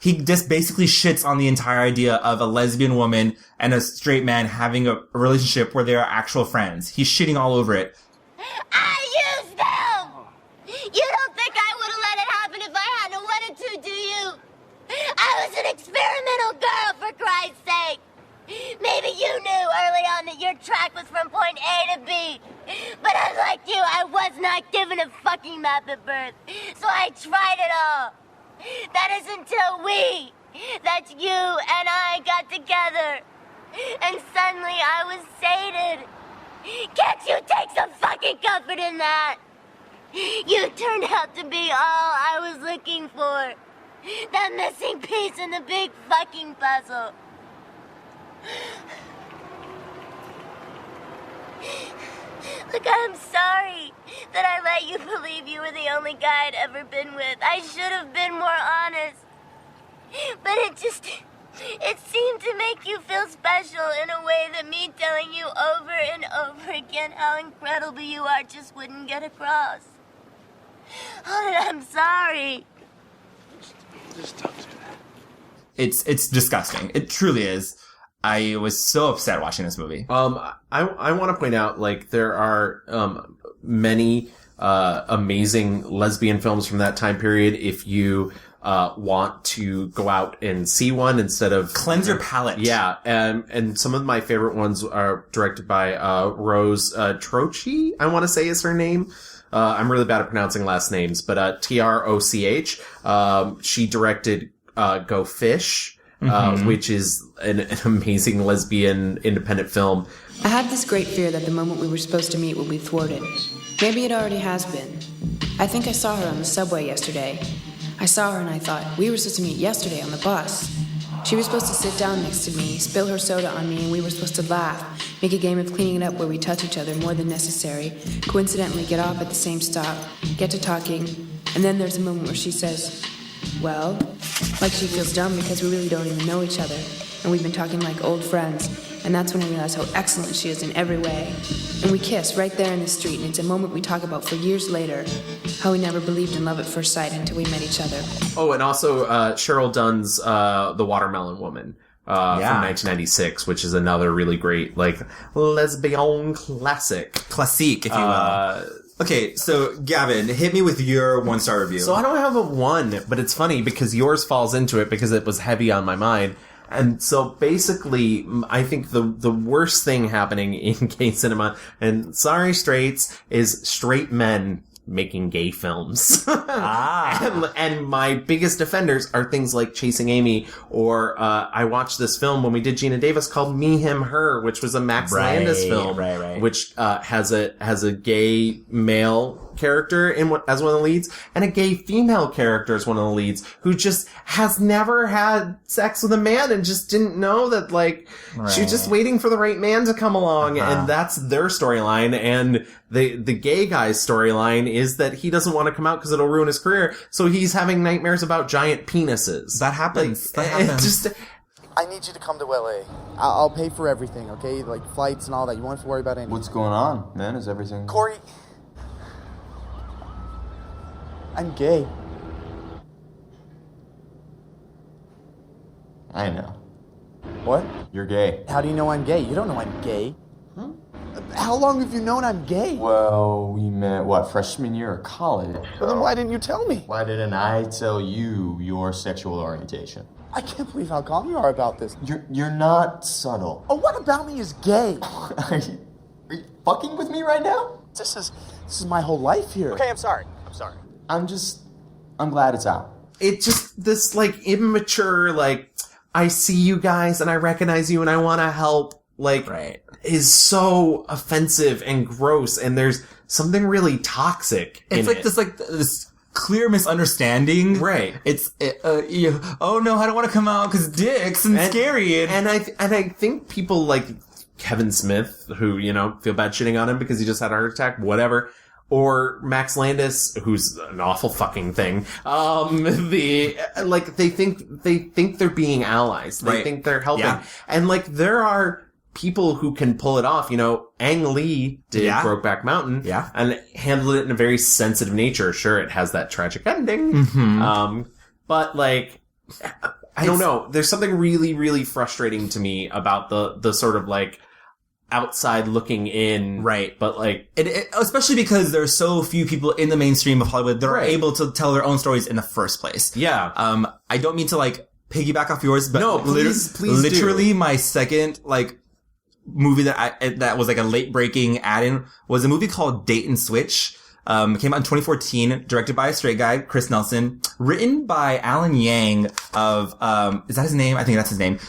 Speaker 1: he just basically shits on the entire idea of a lesbian woman and a straight man having a relationship where they are actual friends. He's shitting all over it.
Speaker 18: I used them! You don't think I would have let it happen if I hadn't wanted to, do you? I was an experimental girl, for Christ's sake. Maybe you knew early on that your track was from point A to B. But unlike you, I was not given a fucking map at birth. So I tried it all. That is until that's you and I got together. And suddenly I was sated. Can't you take some fucking comfort in that? You turned out to be all I was looking for. That missing piece in the big fucking puzzle. Look, I'm sorry that I let you believe you were the only guy I'd ever been with. I should have been more honest. But it seemed to make you feel special in a way that me telling you over and over again how incredible you are just wouldn't get across. Oh, I'm sorry.
Speaker 5: Just don't do that.
Speaker 1: It's disgusting. It truly is. I was so upset watching this movie.
Speaker 2: I want to point out, like, there are many amazing lesbian films from that time period. If you want to go out and see one instead of
Speaker 1: cleanse your palate.
Speaker 2: Yeah, and some of my favorite ones are directed by Rose Troche, I want to say is her name. I'm really bad at pronouncing last names, but Troch. She directed Go Fish. Which is an amazing lesbian independent film.
Speaker 19: I had this great fear that the moment we were supposed to meet would be thwarted. Maybe it already has been. I think I saw her on the subway yesterday. I saw her and I thought, we were supposed to meet yesterday on the bus. She was supposed to sit down next to me, spill her soda on me, and we were supposed to laugh, make a game of cleaning it up where we touch each other more than necessary, coincidentally get off at the same stop, get to talking, and then there's a moment where she says, well, like she feels dumb because we really don't even know each other, and we've been talking like old friends, and that's when I realize how excellent she is in every way. And we kiss right there in the street, and it's a moment we talk about for years later, how we never believed in love at first sight until we met each other.
Speaker 2: Oh, and also Cheryl Dunn's The Watermelon Woman from 1996, which is another really great, like, lesbian classic.
Speaker 1: Classique, if you will. Okay, so Gavin, hit me with your 1-star review.
Speaker 2: So I don't have a 1, but it's funny because yours falls into it because it was heavy on my mind. And so basically, I think the worst thing happening in gay cinema, and sorry straights, is straight men making gay films. And my biggest offenders are things like Chasing Amy, or I watched this film when we did Gina Davis called Me, Him, Her, which was a Max Landis film, which has a gay male character as one of the leads, and a gay female character as one of the leads, who just has never had sex with a man and just didn't know that, like, she was just waiting for the right man to come along, and that's their storyline. And the gay guy's storyline is that he doesn't want to come out because it'll ruin his career, so he's having nightmares about giant penises.
Speaker 1: That happens.
Speaker 20: I need you to come to LA. I'll pay for everything, okay? Like flights and all that. You won't have to worry about anything.
Speaker 21: What's going on, man? Is everything...
Speaker 20: Corey... I'm gay.
Speaker 21: I know.
Speaker 20: What?
Speaker 21: You're gay.
Speaker 20: How do you know I'm gay? You don't know I'm gay.
Speaker 21: Huh?
Speaker 20: How long have you known I'm gay?
Speaker 21: Well, we met, freshman year of college?
Speaker 20: Well, then why didn't you tell me?
Speaker 21: Why didn't I tell you your sexual orientation?
Speaker 20: I can't believe how calm you are about this.
Speaker 21: You're not subtle.
Speaker 20: Oh, what about me is gay?
Speaker 21: Are you fucking with me right now?
Speaker 20: This is my whole life here. Okay, I'm sorry.
Speaker 21: I'm glad it's out.
Speaker 2: It just, this, like, immature, like, I see you guys and I recognize you and I want to help, like, is so offensive and gross, and there's something really toxic in it.
Speaker 1: It's like this clear misunderstanding.
Speaker 2: Right.
Speaker 1: Oh no, I don't want to come out because dicks and scary.
Speaker 2: And I think people like Kevin Smith, who, feel bad shitting on him because he just had a heart attack, whatever. Or Max Landis, who's an awful fucking thing. They think they're being allies. They think they're helping. Yeah. And like, there are people who can pull it off. Ang Lee did Brokeback Mountain, and handled it in a very sensitive nature. Sure, it has that tragic ending, but like, I don't know. There's something really, really frustrating to me about the sort of like outside looking in,
Speaker 1: right?
Speaker 2: But like,
Speaker 1: especially because there are so few people in the mainstream of Hollywood that are able to tell their own stories in the first place.
Speaker 2: Yeah.
Speaker 1: I don't mean to like piggyback off yours, but
Speaker 2: no, please
Speaker 1: literally
Speaker 2: do.
Speaker 1: My second like movie that was like a late breaking add-in was a movie called Date and Switch. It came out in 2014, directed by a straight guy, Chris Nelson, written by Alan Yang of, is that his name? I think that's his name,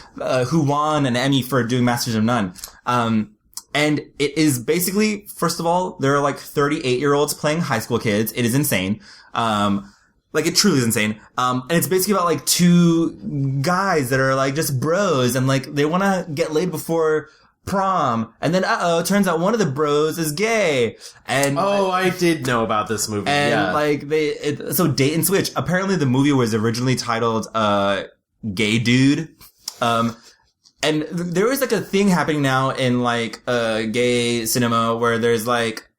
Speaker 1: who won an Emmy for doing Masters of None. And it is basically, first of all, there are like 38-year-olds playing high school kids. It is insane. Like it truly is insane. And it's basically about like two guys that are like just bros and like they want to get laid before prom, and then it turns out one of the bros is gay. And
Speaker 2: I did know about this movie.
Speaker 1: And like so Date and Switch. Apparently the movie was originally titled Gay Dude. And there is like a thing happening now in like gay cinema where there's like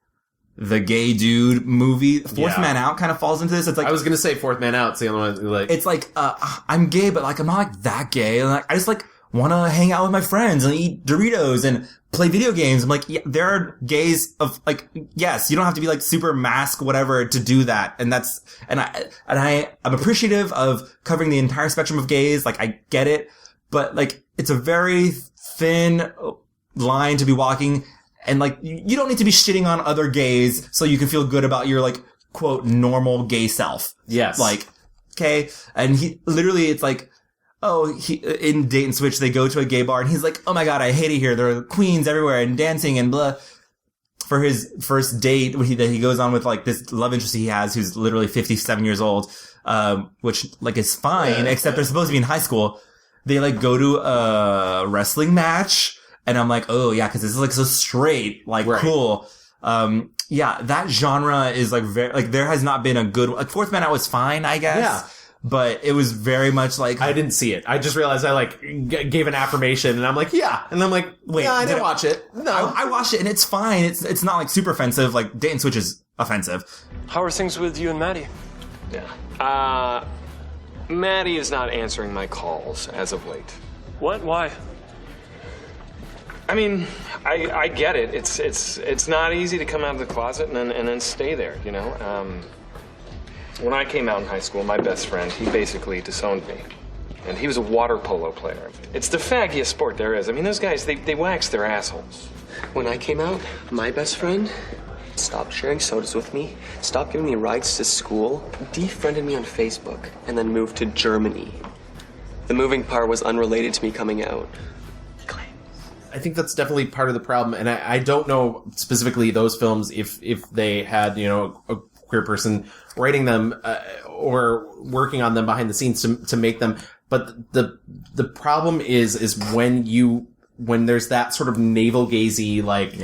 Speaker 1: the Gay Dude movie. Fourth Man Out kind of falls into this. It's like,
Speaker 2: I was gonna say Fourth Man Out's the only one. Like,
Speaker 1: it's like I'm gay, but like I'm not like that gay. And like I just like want to hang out with my friends and eat Doritos and play video games. I'm like, yeah, there are gays of like, yes, you don't have to be like super mask, whatever, to do that. And I'm appreciative of covering the entire spectrum of gays. Like, I get it, but like, it's a very thin line to be walking. And like, you don't need to be shitting on other gays so you can feel good about your like, quote, normal gay self.
Speaker 2: Yes.
Speaker 1: Like, okay. And it's like, in Date and Switch, they go to a gay bar and he's like, oh my god, I hate it here. There are queens everywhere and dancing and blah. For his first date, that he goes on with like this love interest he has, who's literally 57 years old, which like is fine, except they're supposed to be in high school. They like go to a wrestling match and I'm like, oh yeah, cause this is like so straight, like cool. Yeah, that genre is like very, like there has not been a good, like Fourth Man Out was fine, I guess. Yeah. But it was very much like...
Speaker 2: I didn't see it. I just realized I like gave an affirmation and I'm like, yeah. And I'm like, wait, I didn't watch it. No.
Speaker 1: I watched it and it's fine. It's not like super offensive. Like Date and Switch is offensive.
Speaker 3: How are things with you and Maddie? Yeah. Maddie is not answering my calls as of late.
Speaker 15: What? Why?
Speaker 3: I mean, I get it. It's not easy to come out of the closet and then stay there, you know? When I came out in high school, my best friend, he basically disowned me. And he was a water polo player. It's the faggiest sport there is. I mean, those guys, they wax their assholes.
Speaker 22: When I came out, my best friend stopped sharing sodas with me, stopped giving me rides to school, defriended me on Facebook, and then moved to Germany. The moving part was unrelated to me coming out.
Speaker 2: I think that's definitely part of the problem. And I don't know specifically those films if they had, a queer person writing them or working on them behind the scenes to make them. But the problem is when there's that sort of navel gazy, like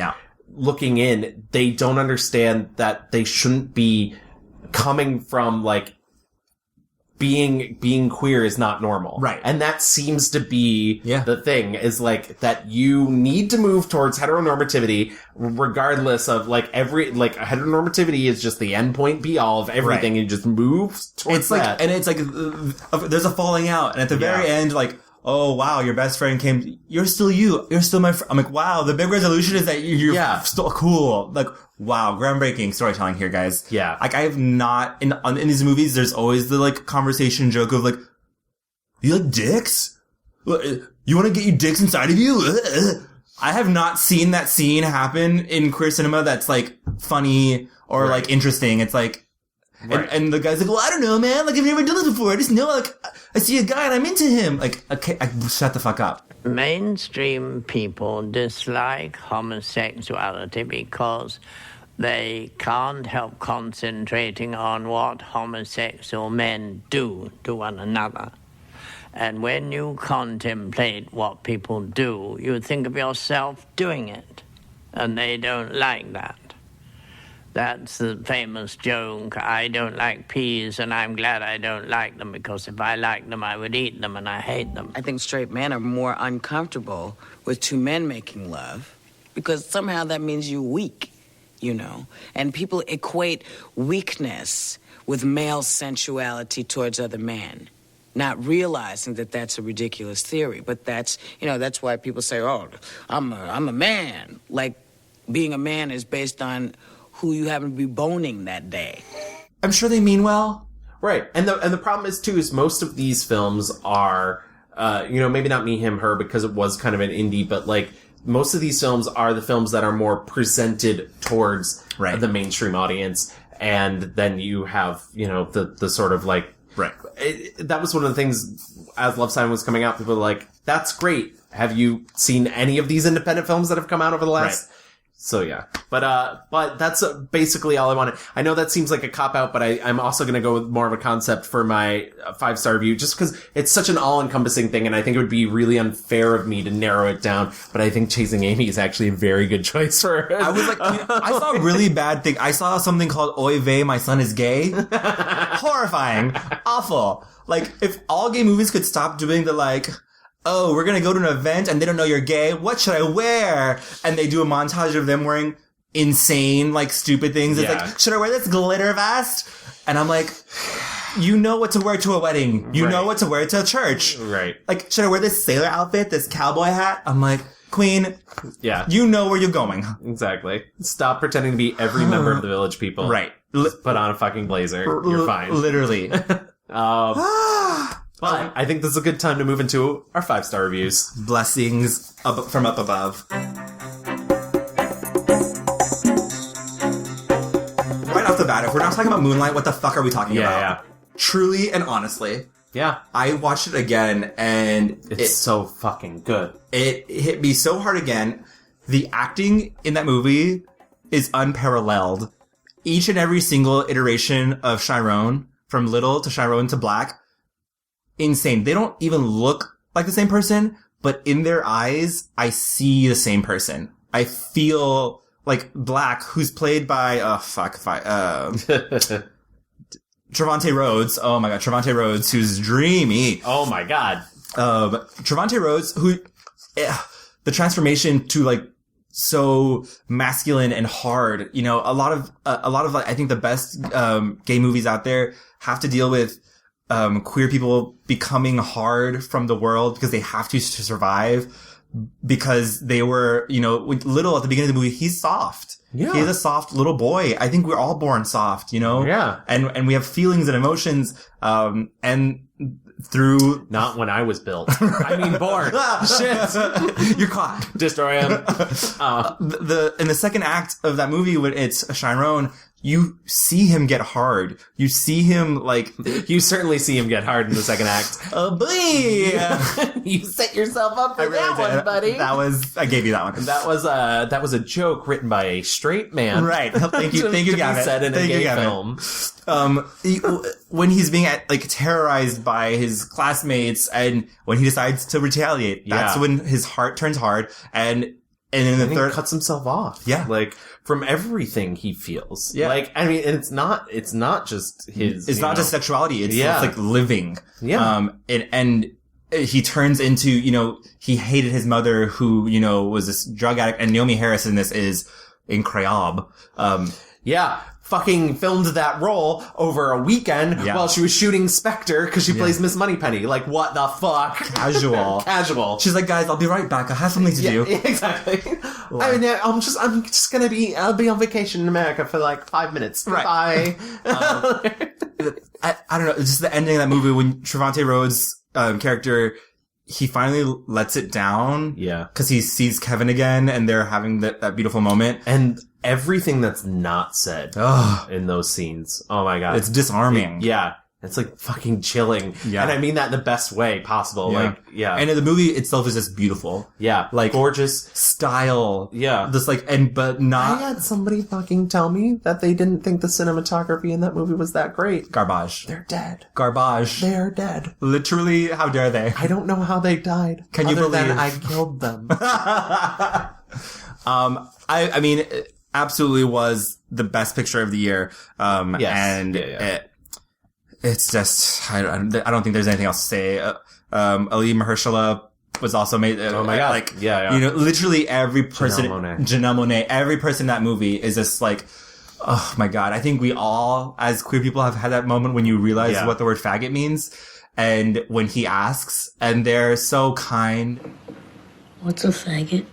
Speaker 2: looking in, they don't understand that they shouldn't be coming from like being queer is not normal.
Speaker 1: Right.
Speaker 2: And that seems to be the thing, is like that you need to move towards heteronormativity regardless of like heteronormativity is just the end point be all of everything. Right. You just move towards that.
Speaker 1: And it's like, there's a falling out. And at the very end, like, oh wow, your best friend came, you're still you. You're still my friend. I'm like, wow, the big resolution is that you're still cool. Like, wow, groundbreaking storytelling here, guys.
Speaker 2: Yeah.
Speaker 1: Like, I have not, in these movies, there's always the, like, conversation joke of, like, you like dicks? You want to get your dicks inside of you? I have not seen that scene happen in queer cinema that's, like, funny or, like, interesting. It's like, and the guy's like, well, I don't know, man. Like, I've never done this before. I just know, like, I see a guy and I'm into him. Like, okay, shut the fuck up.
Speaker 23: Mainstream people dislike homosexuality because they can't help concentrating on what homosexual men do to one another. And when you contemplate what people do, you think of yourself doing it. And they don't like that. That's the famous joke, I don't like peas and I'm glad I don't like them because if I liked them, I would eat them and I hate them.
Speaker 24: I think straight men are more uncomfortable
Speaker 6: with two men making love, because somehow that means you're weak, you know. And people equate weakness with male sensuality towards other men, not realizing that that's a ridiculous theory. But that's, you know, that's why people say, oh, I'm a man. Like, being a man is based on who you happen to be boning that day.
Speaker 1: I'm sure they mean well.
Speaker 2: Right. And the problem is, too, is most of these films are, you know, maybe not Me, Him, Her, because it was kind of an indie, but, like, most of these films are the films that are more presented towards the mainstream audience. And then you have, you know, the sort of, like, that was one of the things, as Love Simon was coming out, people were like, that's great. Have you seen any of these independent films that have come out over the last... So yeah, but that's basically all I wanted. I know that seems like a cop-out, but I'm also going to go with more of a concept for my 5-star review, just because it's such an all-encompassing thing, and I think it would be really unfair of me to narrow it down, but I think Chasing Amy is actually a very good choice for it.
Speaker 1: I was like, I saw a really bad thing. I saw something called Oy vey, my son is gay. Horrifying. Awful. Like, if all gay movies could stop doing the, like... oh, we're gonna go to an event and they don't know you're gay. What should I wear? And they do a montage of them wearing insane, like, stupid things. It's like, should I wear this glitter vest? And I'm like, you know what to wear to a wedding. You know what to wear to a church.
Speaker 2: Right.
Speaker 1: Like, should I wear this sailor outfit, this cowboy hat? I'm like, Queen, you know where you're going.
Speaker 2: Exactly. Stop pretending to be every member of the Village People.
Speaker 1: Right.
Speaker 2: Just put on a fucking blazer. You're fine.
Speaker 1: Literally.
Speaker 2: But I think this is a good time to move into our 5-star reviews.
Speaker 1: Blessings from up above. Right off the bat, if we're not talking about Moonlight, what the fuck are we talking about?
Speaker 2: Yeah.
Speaker 1: Truly and honestly.
Speaker 2: Yeah.
Speaker 1: I watched it again and...
Speaker 2: It's so fucking good.
Speaker 1: It hit me so hard again. The acting in that movie is unparalleled. Each and every single iteration of Chiron, from little to Chiron to black... insane. They don't even look like the same person, but in their eyes, I see the same person. I feel like Black, who's played by, Trevante Rhodes. Oh my god, Trevante Rhodes, who's dreamy.
Speaker 2: Oh my god.
Speaker 1: Trevante Rhodes, who, the transformation to like, so masculine and hard, you know, a lot of like, I think the best, gay movies out there have to deal with queer people becoming hard from the world because they have to survive, because they were, you know, little at the beginning of the movie, he's soft. Yeah. He's a soft little boy. I think we're all born soft, you know?
Speaker 2: Yeah.
Speaker 1: And we have feelings and emotions, and through...
Speaker 2: Not when I was built. I mean, born.
Speaker 1: Shit. You're caught.
Speaker 2: Destroy him.
Speaker 1: In the second act of that movie, when it's Chiron, you see him get hard. You see him, like...
Speaker 2: You certainly see him get hard in the second act.
Speaker 1: Oh, boy!
Speaker 2: You set yourself up for that one, buddy.
Speaker 1: I gave you that one.
Speaker 2: That was a joke written by a straight man.
Speaker 1: Right. Thank you, Gavin.
Speaker 2: Said in a gay film.
Speaker 1: When he's being terrorized by his classmates, and when he decides to retaliate, that's when his heart turns hard, and in the third,
Speaker 2: he cuts himself off.
Speaker 1: Yeah.
Speaker 2: Like, from everything he feels.
Speaker 1: Yeah.
Speaker 2: Like, I mean, and it's not just his...
Speaker 1: It's not just sexuality. It's like living.
Speaker 2: Yeah.
Speaker 1: And he turns into, you know, he hated his mother, who, you know, was this drug addict, and Naomi Harris in this is incroyable.
Speaker 2: Yeah. Fucking filmed that role over a weekend while she was shooting Spectre because she plays Miss Moneypenny. Like, what the fuck?
Speaker 1: Casual. She's like, guys, I'll be right back. I have something to do.
Speaker 2: Exactly. I mean, I'm just gonna be, I'll be on vacation in America for like 5 minutes.
Speaker 1: Right.
Speaker 2: Bye.
Speaker 1: I don't know. Just the ending of that movie when Trevante Rhodes' character, he finally lets it down.
Speaker 2: Yeah.
Speaker 1: Because he sees Kevin again and they're having that beautiful moment.
Speaker 2: And everything that's not said in those scenes. Oh my god.
Speaker 1: It's disarming.
Speaker 2: It's like fucking chilling.
Speaker 1: Yeah.
Speaker 2: And I mean that in the best way possible.
Speaker 1: Yeah. And the movie itself is just beautiful.
Speaker 2: Yeah.
Speaker 1: Like,
Speaker 2: gorgeous
Speaker 1: style.
Speaker 2: Yeah.
Speaker 1: Just like, but not.
Speaker 2: I had somebody fucking tell me that they didn't think the cinematography in that movie was that great.
Speaker 1: Garbage.
Speaker 2: They're dead.
Speaker 1: Garbage.
Speaker 2: They are dead.
Speaker 1: Literally, how dare they?
Speaker 2: I don't know how they died.
Speaker 1: Can you believe?
Speaker 2: I killed them.
Speaker 1: I mean, it absolutely was the best picture of the year. And it's just, I don't think there's anything else to say. Ali Mahershala was also made.
Speaker 2: Oh my God.
Speaker 1: Like,
Speaker 2: Yeah.
Speaker 1: you know, literally every person,
Speaker 2: Janelle
Speaker 1: Monáe, every person in that movie is just like, oh my God. I think we all, as queer people, have had that moment when you realize what the word faggot means. And when he asks, and they're so kind.
Speaker 7: What's a faggot?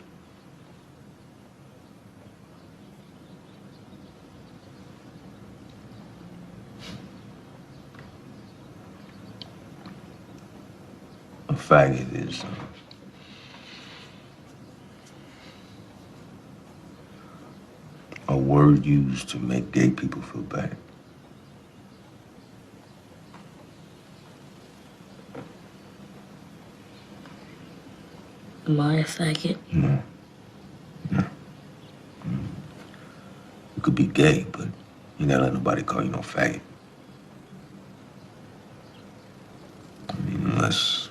Speaker 17: A faggot is a word used to make gay people feel bad.
Speaker 7: Am I a faggot?
Speaker 17: No. You could be gay, but you never let nobody call you no faggot. I mean, unless...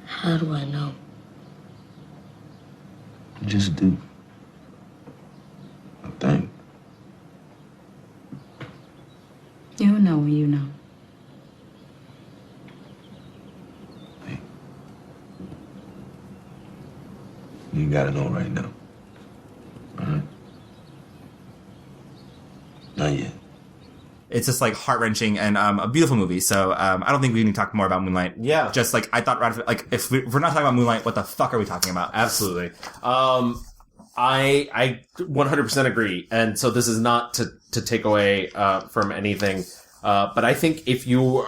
Speaker 7: How do I know?
Speaker 17: You just do. I think.
Speaker 7: You know when you know.
Speaker 17: You gotta know right now. All right? Not yet.
Speaker 1: It's just like heart-wrenching and a beautiful movie. So I don't think we need to talk more about Moonlight.
Speaker 2: Yeah.
Speaker 1: Just like I thought, like if we're not talking about Moonlight, what the fuck are we talking about?
Speaker 2: Absolutely. I 100% agree. And so this is not to take away from anything. But I think if you're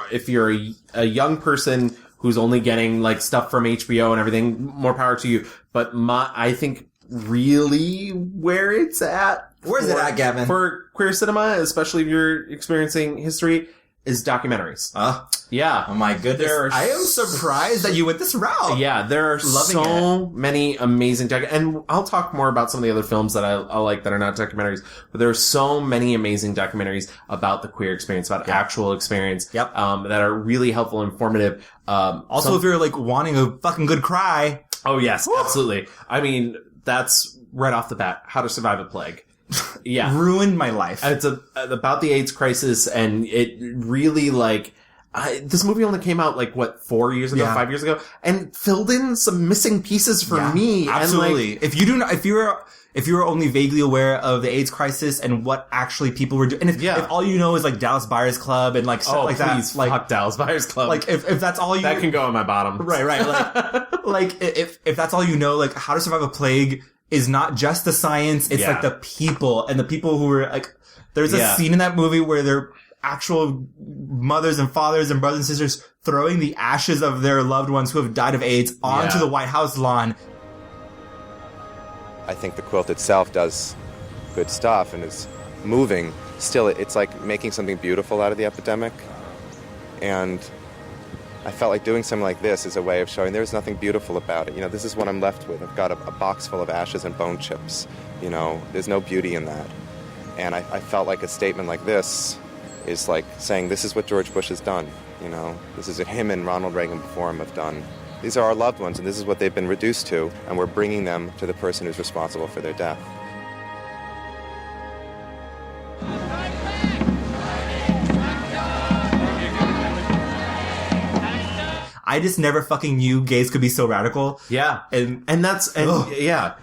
Speaker 2: a young person who's only getting like stuff from HBO and everything, more power to you. But I think really where it's at.
Speaker 1: Where's it at, Gavin?
Speaker 2: For queer cinema, especially if you're experiencing history, is documentaries. Yeah.
Speaker 1: Oh my goodness. I am surprised that you went this route.
Speaker 2: Yeah, there are many amazing and I'll talk more about some of the other films that I like that are not documentaries, but there are so many amazing documentaries about the queer experience, about actual experience, that are really helpful and informative.
Speaker 1: Also, if you're like wanting a fucking good cry.
Speaker 2: Oh yes, absolutely. I mean, that's right off the bat, How to Survive a Plague. Yeah.
Speaker 1: Ruined my life.
Speaker 2: It's about the AIDS crisis, and it really this movie only came out 4 years ago, 5 years ago, and filled in some missing pieces for me.
Speaker 1: Absolutely. And if you were only vaguely aware of the AIDS crisis and what actually people were doing, and if all you know is Dallas Buyers Club and stuff like that,
Speaker 2: fuck Dallas Buyers Club.
Speaker 1: If that's all you
Speaker 2: that can go on my bottom.
Speaker 1: Right. If that's all you know, How to Survive a Plague is not just the science, it's the people, and the people who were there's a scene in that movie where they're actual mothers and fathers and brothers and sisters throwing the ashes of their loved ones who have died of AIDS onto the White House lawn.
Speaker 8: I think the quilt itself does good stuff and is moving. Still, it's like making something beautiful out of the epidemic. And I felt like doing something like this is a way of showing there's nothing beautiful about it. This is what I'm left with. I've got a box full of ashes and bone chips. There's no beauty in that. And I felt like a statement like this is like saying this is what George Bush has done. This is what him and Ronald Reagan before him have done. These are our loved ones, and this is what they've been reduced to, and we're bringing them to the person who's responsible for their death.
Speaker 1: I just never fucking knew gays could be so radical.
Speaker 2: Yeah. And yeah.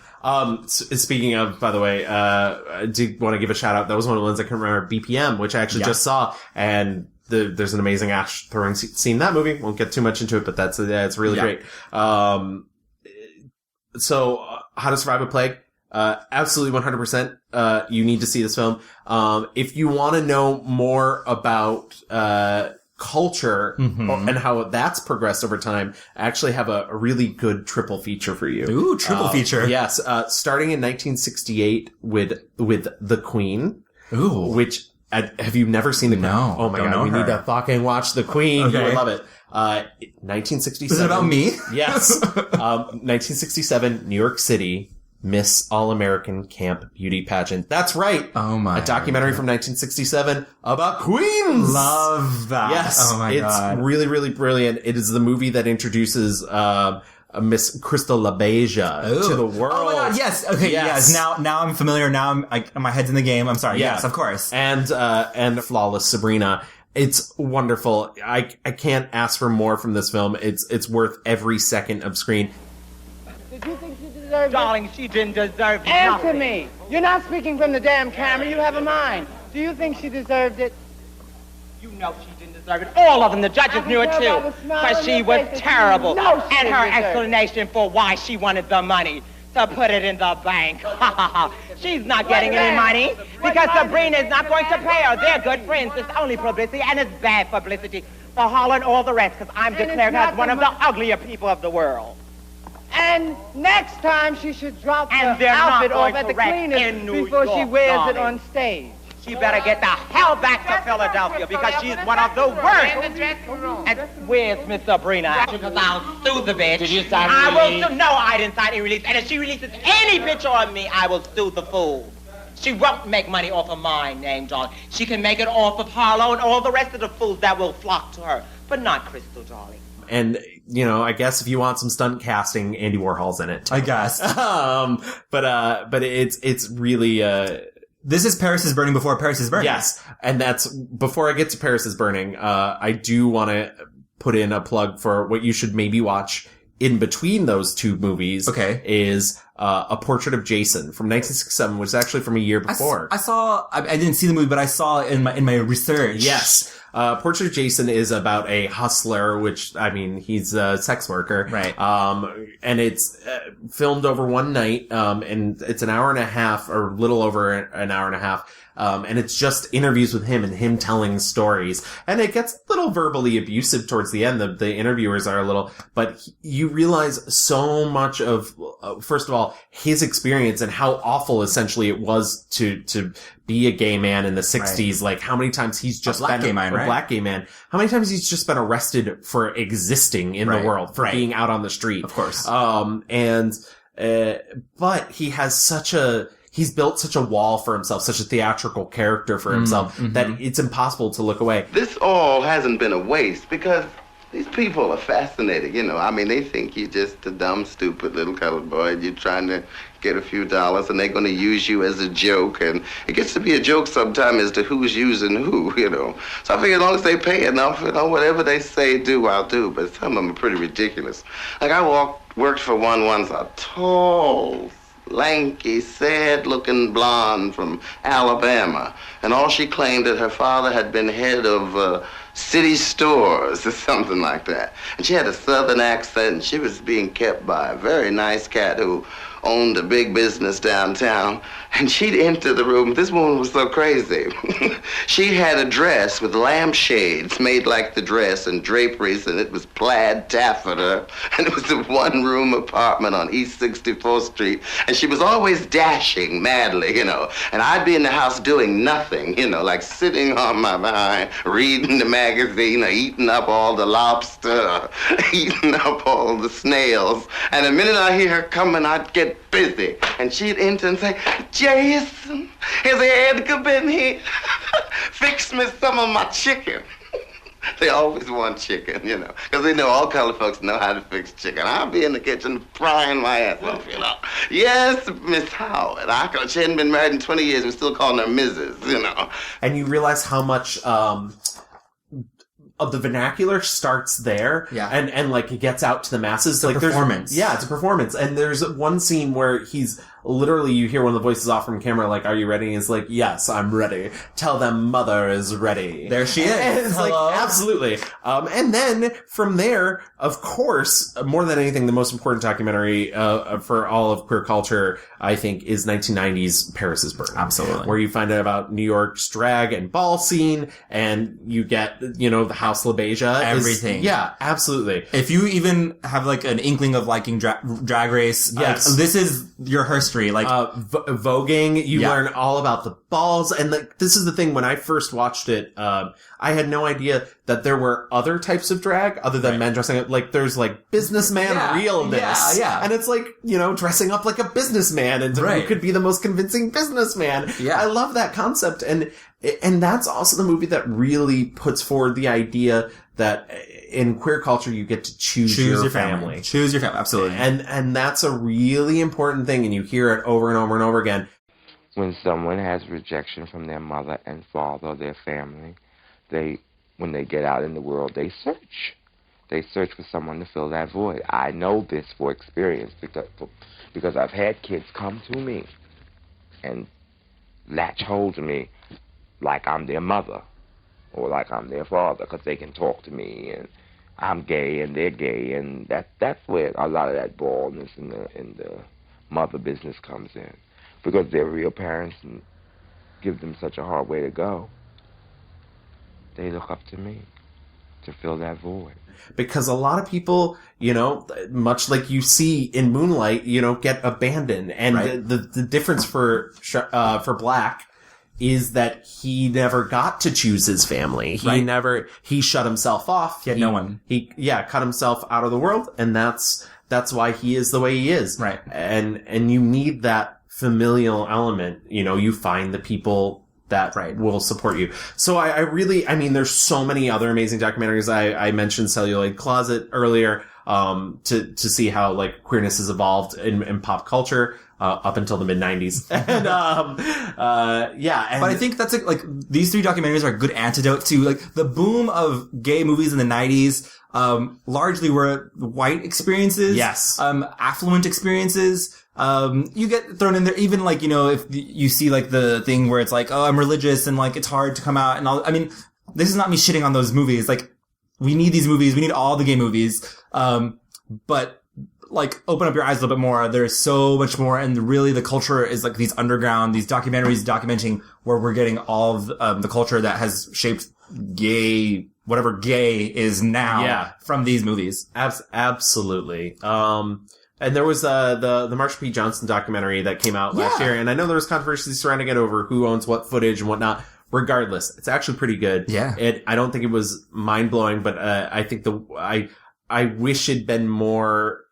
Speaker 2: Speaking of, by the way, I do want to give a shout out. That was one of the ones I can remember, BPM, which I actually just saw. And there's an amazing ash throwing scene in that movie. Won't get too much into it, but it's really great. So, How to Survive a Plague. Absolutely 100%. You need to see this film. If you want to know more about, culture and how that's progressed over time, I actually have a really good triple feature for you.
Speaker 1: Ooh, triple feature.
Speaker 2: Yes. Starting in 1968 with The Queen.
Speaker 1: Ooh.
Speaker 2: Which, have you never seen The Queen?
Speaker 1: No.
Speaker 2: Oh my God. We need to fucking watch The Queen.
Speaker 1: Okay.
Speaker 2: You would love it. 1967.
Speaker 1: Is it about me?
Speaker 2: Yes. 1967, New York City. Miss All-American Camp Beauty Pageant. That's right.
Speaker 1: Oh my.
Speaker 2: A documentary from 1967 about queens.
Speaker 1: Love that.
Speaker 2: Yes.
Speaker 1: Oh my God.
Speaker 2: It's really, really brilliant. It is the movie that introduces, Miss Crystal LaBeija to the world.
Speaker 1: Oh my God, yes. Okay, yes. Now I'm familiar. Now my head's in the game. I'm sorry.
Speaker 2: Yeah.
Speaker 1: Yes, of course.
Speaker 2: And Flawless Sabrina. It's wonderful. I can't ask for more from this film. It's worth every second of screen.
Speaker 9: Did you think she deserved
Speaker 11: Darling,
Speaker 9: it?
Speaker 11: she didn't deserve it.
Speaker 9: Answer me. You're not speaking from the damn camera. You have a mind. Do you think she deserved it?
Speaker 11: You know she didn't deserve it. All of them. The judges knew it too. But she was terrible. And her explanation for why she wanted the money. To put it in the bank. She's not getting any money because Sabrina is not going to pay her. They're good friends. It's only publicity, and it's bad publicity for Holler and all the rest, because I'm declared as one of the uglier people of the world.
Speaker 9: And next time she should drop
Speaker 11: And
Speaker 9: the
Speaker 11: they're not
Speaker 9: outfit off
Speaker 11: going
Speaker 9: at
Speaker 11: to
Speaker 9: the
Speaker 11: wreck
Speaker 9: cleaners
Speaker 11: in New
Speaker 9: before she
Speaker 11: York,
Speaker 9: wears
Speaker 11: darling.
Speaker 9: it on stage.
Speaker 11: She better get the hell back to Philadelphia because she's one of the worst. And where's Miss Sabrina? Because I'll sue the bitch. Did you sign a release? No, I didn't sign a release. And if she releases any picture of me, I will sue the fool. She won't make money off of my name, darling. She can make it off of Harlow and all the rest of the fools that will flock to her. But not Crystal, darling.
Speaker 2: And, I guess if you want some stunt casting, Andy Warhol's in it, too.
Speaker 1: I guess.
Speaker 2: But it's really,
Speaker 1: This is Paris is Burning before Paris is Burning.
Speaker 2: Yes. And before I get to Paris is Burning, I do want to put in a plug for what you should maybe watch in between those two movies.
Speaker 1: Okay.
Speaker 2: Is, A Portrait of Jason from 1967, which is actually from a year before.
Speaker 1: I didn't see the movie, but I saw it in my research.
Speaker 2: Yes. Portrait of Jason is about a hustler, which, he's a sex worker.
Speaker 1: Right.
Speaker 2: And it's filmed over one night, and it's an hour and a half, or a little over an hour and a half. And it's just interviews with him and him telling stories. And it gets a little verbally abusive towards the end. The interviewers are a little, but you realize so much of, first of all, his experience and how awful essentially it was to be a gay man in the 60s. Like how many times he's just
Speaker 1: black gay man.
Speaker 2: How many times he's just been arrested for existing in the world, for being out on the street.
Speaker 1: Of course.
Speaker 2: But he has he's built such a wall for himself, such a theatrical character for himself, that it's impossible to look away.
Speaker 12: This all hasn't been a waste because these people are fascinating, they think you're just a dumb, stupid little colored boy and you're trying to get a few dollars and they're going to use you as a joke. And it gets to be a joke sometimes as to who's using who, So I figure as long as they pay enough, whatever they say do, I'll do. But some of them are pretty ridiculous. Like I worked for one once, a tall, lanky, sad-looking blonde from Alabama. And all she claimed that her father had been head of city stores or something like that. And she had a southern accent, and she was being kept by a very nice cat who owned a big business downtown. And she'd enter the room. This woman was so crazy. She had a dress with lampshades made like the dress and draperies, and it was plaid taffeta. And it was a one-room apartment on East 64th Street. And she was always dashing madly, And I'd be in the house doing nothing, like sitting on my behind, reading the magazine, or eating up all the lobster, eating up all the snails. And the minute I hear her coming, I'd get busy. And she'd enter and say, Jason, has Edgar been here? Fix me some of my chicken. They always want chicken, because they know all colored folks know how to fix chicken. I'll be in the kitchen frying my ass off, Yes, Miss Howard. She hadn't been married in 20 years. We're still calling her Mrs.,
Speaker 2: And you realize how much of the vernacular starts there.
Speaker 1: Yeah.
Speaker 2: And it gets out to the masses.
Speaker 1: It's a performance.
Speaker 2: It's a performance. And there's one scene where he's literally, you hear one of the voices off from camera, like, are you ready? And he's like, yes, I'm ready. Tell them mother is ready.
Speaker 1: There she is.
Speaker 2: And it's
Speaker 1: Hello.
Speaker 2: absolutely. And then from there, of course, more than anything, the most important documentary, for all of queer culture, I think, is 1990's Paris is Burning.
Speaker 1: Absolutely.
Speaker 2: Where you find out about New York's drag and ball scene, and you get, the House LaBeija.
Speaker 1: Everything.
Speaker 2: Yeah, absolutely.
Speaker 1: If you even have an inkling of liking drag race,
Speaker 2: yes.
Speaker 1: This is your history.
Speaker 2: Voguing, you learn all about the balls. And this is the thing, when I first watched it, I had no idea that there were other types of drag other than men dressing up. There's businessman realness.
Speaker 1: Yeah.
Speaker 2: And it's dressing up like a businessman and who could be the most convincing businessman.
Speaker 1: Yeah.
Speaker 2: I love that concept. And that's also the movie that really puts forward the idea that in queer culture, you get to choose your family.
Speaker 1: Choose your family, absolutely.
Speaker 2: And that's a really important thing, and you hear it over and over and over again.
Speaker 10: When someone has rejection from their mother and father, their family, when they get out in the world, they search. They search for someone to fill that void. I know this for experience because I've had kids come to me and latch hold to me like I'm their mother or like I'm their father because they can talk to me and I'm gay and they're gay, and that's where a lot of that baldness and the mother business comes in, because they're real parents and give them such a hard way to go. They look up to me to fill that void.
Speaker 2: Because a lot of people, much like you see in Moonlight, get abandoned, and right. the difference for Black is that he never got to choose his family. He shut himself off.
Speaker 1: He had no one.
Speaker 2: He cut himself out of the world, and that's why he is the way he is.
Speaker 1: Right.
Speaker 2: And you need that familial element. You find the people that will support you. So I really, there's so many other amazing documentaries. I mentioned Celluloid Closet earlier, to see how like queerness has evolved in pop culture, up until the mid 90s. And,
Speaker 1: but I think that's like these three documentaries are a good antidote to like the boom of gay movies in the 90s. Largely were white experiences.
Speaker 2: Yes.
Speaker 1: Affluent experiences. You get thrown in there, even like, if you see like the thing where it's like, oh, I'm religious and like it's hard to come out and all. This is not me shitting on those movies. Like, we need these movies. We need all the gay movies. But like, open up your eyes a little bit more. There's so much more. And really the culture is like these underground, these documentaries documenting where we're getting all of the culture that has shaped gay, whatever gay is now from these movies.
Speaker 2: Absolutely. And there was the Marsha P. Johnson documentary that came out last year, and I know there was controversy surrounding it over who owns what footage and whatnot. Regardless, it's actually pretty good.
Speaker 1: Yeah.
Speaker 2: I don't think it was mind blowing, but I think I wish it'd been more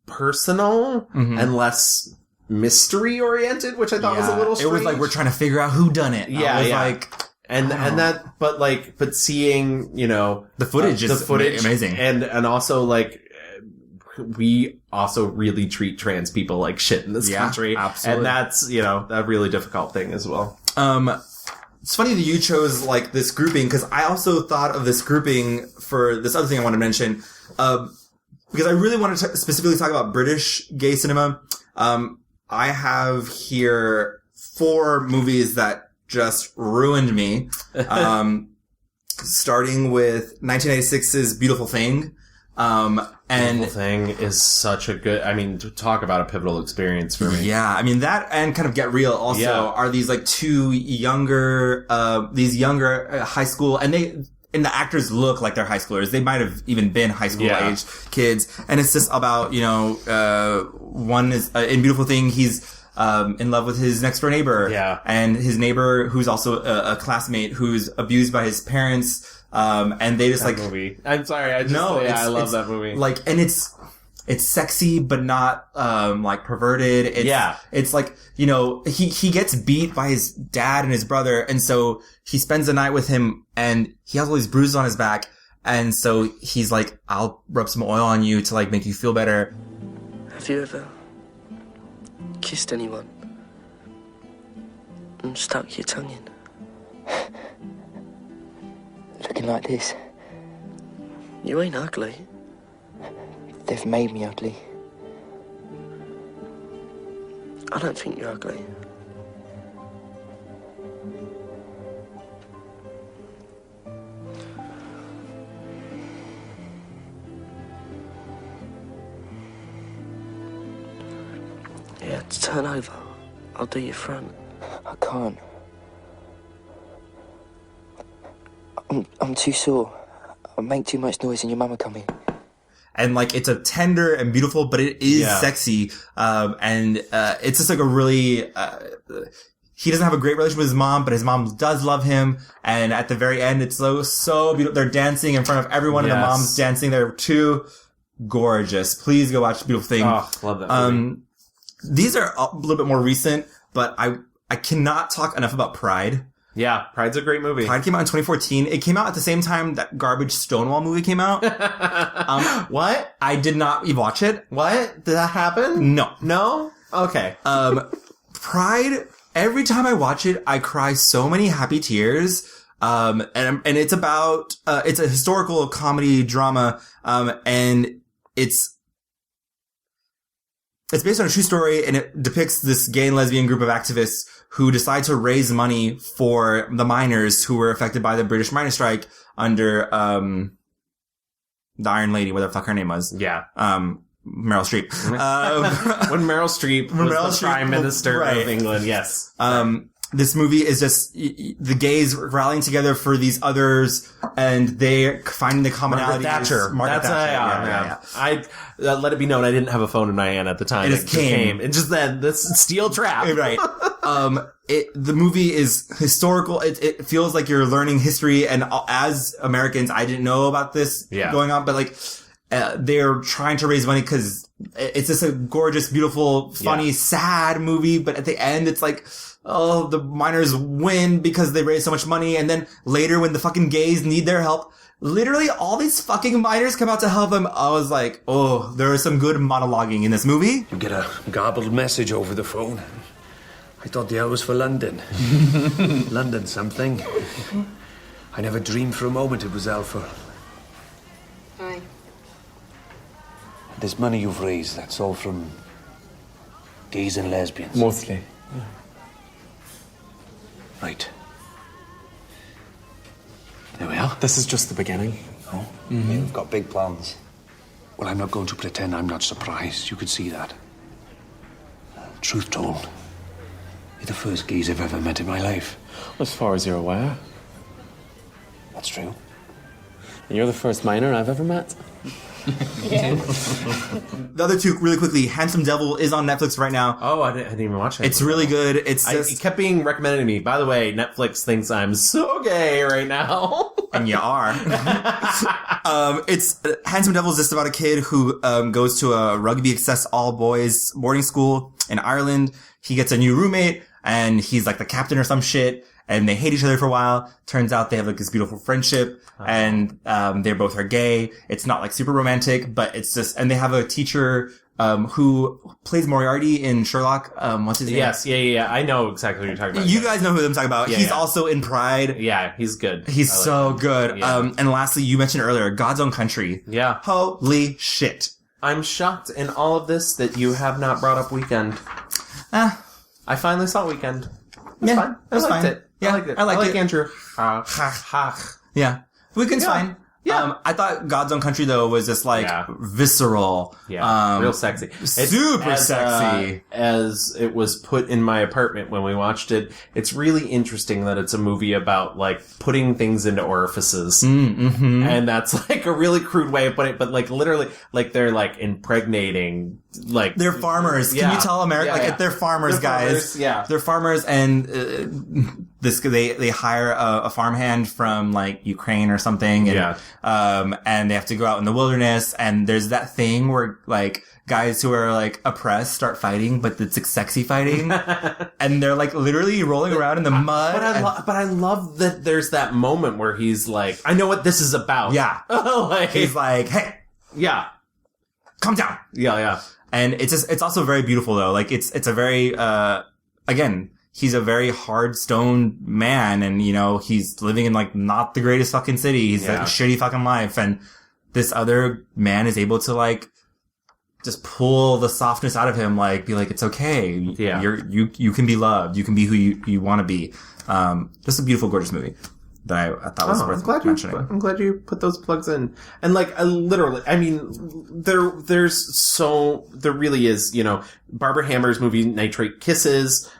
Speaker 2: personal and less mystery oriented, which I thought was a little strange.
Speaker 1: It was like we're trying to figure out who done it.
Speaker 2: But seeing
Speaker 1: the footage is amazing,
Speaker 2: and also like. We also really treat trans people like shit in this country.
Speaker 1: Absolutely.
Speaker 2: And that's, a really difficult thing as well.
Speaker 1: It's funny that you chose like this grouping, because I also thought of this grouping for this other thing I want to mention. Because I really want to specifically talk about British gay cinema. I have here 4 movies that just ruined me. Starting with 1986's Beautiful Thing. And
Speaker 2: Beautiful Thing is such a good, to talk about a pivotal experience for me.
Speaker 1: Yeah, that and kind of Get Real also are these like two younger high school, and the actors look like they're high schoolers. They might have even been high school age kids. And it's just about, one is, in Beautiful Thing, he's, in love with his next door neighbor.
Speaker 2: Yeah.
Speaker 1: And his neighbor, who's also a classmate who's abused by his parents. And they just
Speaker 2: that movie. I'm sorry. I love that movie.
Speaker 1: Like, and it's sexy, but not, like perverted. It's like, he gets beat by his dad and his brother. And so he spends the night with him and he has all these bruises on his back. And so he's like, I'll rub some oil on you to like make you feel better.
Speaker 13: Have you ever kissed anyone and stuck your tongue in? Looking like this. You ain't ugly. They've made me ugly. I don't think you're ugly. Yeah, turn over. I'll do your front. I can't. I'm too sore. I make too much noise and your mama come in.
Speaker 1: And like, it's a tender and beautiful, but it is sexy. And it's just like a really, he doesn't have a great relationship with his mom, but his mom does love him. And at the very end, it's so beautiful. They're dancing in front of everyone and the mom's dancing. They're too gorgeous. Please go watch Beautiful Thing.
Speaker 2: Oh, love that movie.
Speaker 1: These are a little bit more recent, but I cannot talk enough about Pride.
Speaker 2: Yeah, Pride's a great movie.
Speaker 1: Pride came out in 2014. It came out at the same time that garbage Stonewall movie came out.
Speaker 2: What?
Speaker 1: I did not watch it.
Speaker 2: What? Did that happen?
Speaker 1: No.
Speaker 2: No? Okay.
Speaker 1: Pride, every time I watch it, I cry so many happy tears. And it's about, it's a historical comedy drama, and it's based on a true story, and it depicts this gay and lesbian group of activists who decide to raise money for the miners who were affected by the British miners' strike under, the Iron Lady, whatever the fuck her name was.
Speaker 2: Yeah.
Speaker 1: Meryl Streep.
Speaker 2: When Meryl Streep was the Prime Minister of England, yes.
Speaker 1: This movie is just the gays rallying together for these others, and they finding the commonalities.
Speaker 2: Margaret Thatcher. Yeah. I let it be known I didn't have a phone in my hand at the time.
Speaker 1: It just came.
Speaker 2: And just then, this steel trap.
Speaker 1: Right. The movie is historical. It feels like you're learning history, and as Americans, I didn't know about this going on, but like, they're trying to raise money because it's just a gorgeous, beautiful, funny, sad movie, but at the end, it's like, oh, the miners win because they raised so much money, and then later when the fucking gays need their help, literally all these fucking miners come out to help them. I was like, oh, there is some good monologuing in this movie.
Speaker 4: You get a garbled message over the phone. I thought the L was for London. London something. I never dreamed for a moment it was L for...
Speaker 7: Hi.
Speaker 4: This money you've raised, that's all from gays and lesbians?
Speaker 22: Mostly.
Speaker 4: Yeah. Right. There we are.
Speaker 22: This is just the beginning.
Speaker 4: Oh? Mm-hmm. You've got big plans. Well, I'm not going to pretend I'm not surprised. You could see that. Truth told, you're the first gays I've ever met in my life.
Speaker 22: As far as you're aware.
Speaker 4: That's true.
Speaker 22: And you're the first miner I've ever met.
Speaker 1: The other two, really quickly, Handsome Devil is on Netflix right now.
Speaker 2: Oh, I didn't even watch it.
Speaker 1: It's really good. It
Speaker 2: kept being recommended to me. By the way, Netflix thinks I'm so gay right now.
Speaker 1: And you are. It's Handsome Devil is just about a kid who goes to a rugby-obsessed all-boys boarding school in Ireland. He gets a new roommate, and he's like the captain or some shit. And they hate each other for a while. Turns out they have like this beautiful friendship, and they both are gay. It's not like super romantic, but it's just, and they have a teacher who plays Moriarty in Sherlock. What's his name?
Speaker 2: Yes, yeah. I know exactly what you're talking about.
Speaker 1: You guys know who I'm talking about. He's also in Pride.
Speaker 2: Yeah, he's good.
Speaker 1: He's so good.
Speaker 2: Yeah.
Speaker 1: And lastly, you mentioned earlier, God's Own Country.
Speaker 2: Yeah.
Speaker 1: Holy shit.
Speaker 2: I'm shocked in all of this that you have not brought up Weekend. I finally saw Weekend. It was fine. I liked it.
Speaker 1: Yeah,
Speaker 2: I like it.
Speaker 1: Andrew. Yeah. Weekend's fine.
Speaker 2: Yeah.
Speaker 1: I thought God's Own Country, though, was just like visceral.
Speaker 2: Yeah. Real sexy.
Speaker 1: Super sexy.
Speaker 2: As it was put in my apartment when we watched it, it's really interesting that it's a movie about like putting things into orifices.
Speaker 1: Mm-hmm.
Speaker 2: And that's like a really crude way of putting it, but like literally, like they're like impregnating, like.
Speaker 1: They're farmers. Can you tell America? They're farmers, guys. They're farmers, and they hire a farmhand from like Ukraine or something, and and they have to go out in the wilderness, and there's that thing where like guys who are like oppressed start fighting, but it's like sexy fighting, and they're like literally rolling around in the mud.
Speaker 2: But I love that there's that moment where he's like, I know what this is about.
Speaker 1: Yeah.
Speaker 2: Like,
Speaker 1: he's like, hey, calm down.
Speaker 2: Yeah.
Speaker 1: And it's also very beautiful though. Like it's a very, again, he's a very hard stone man, and you know, he's living in like not the greatest fucking city. He's like a shitty fucking life. And this other man is able to like just pull the softness out of him, like be like, it's okay. Yeah. You can be loved. You can be who you want to be. Just a beautiful, gorgeous movie that I thought was worth mentioning.
Speaker 2: I'm glad you put those plugs in. And like, literally, I mean, there really is, you know, Barbara Hammer's movie Nitrate Kisses,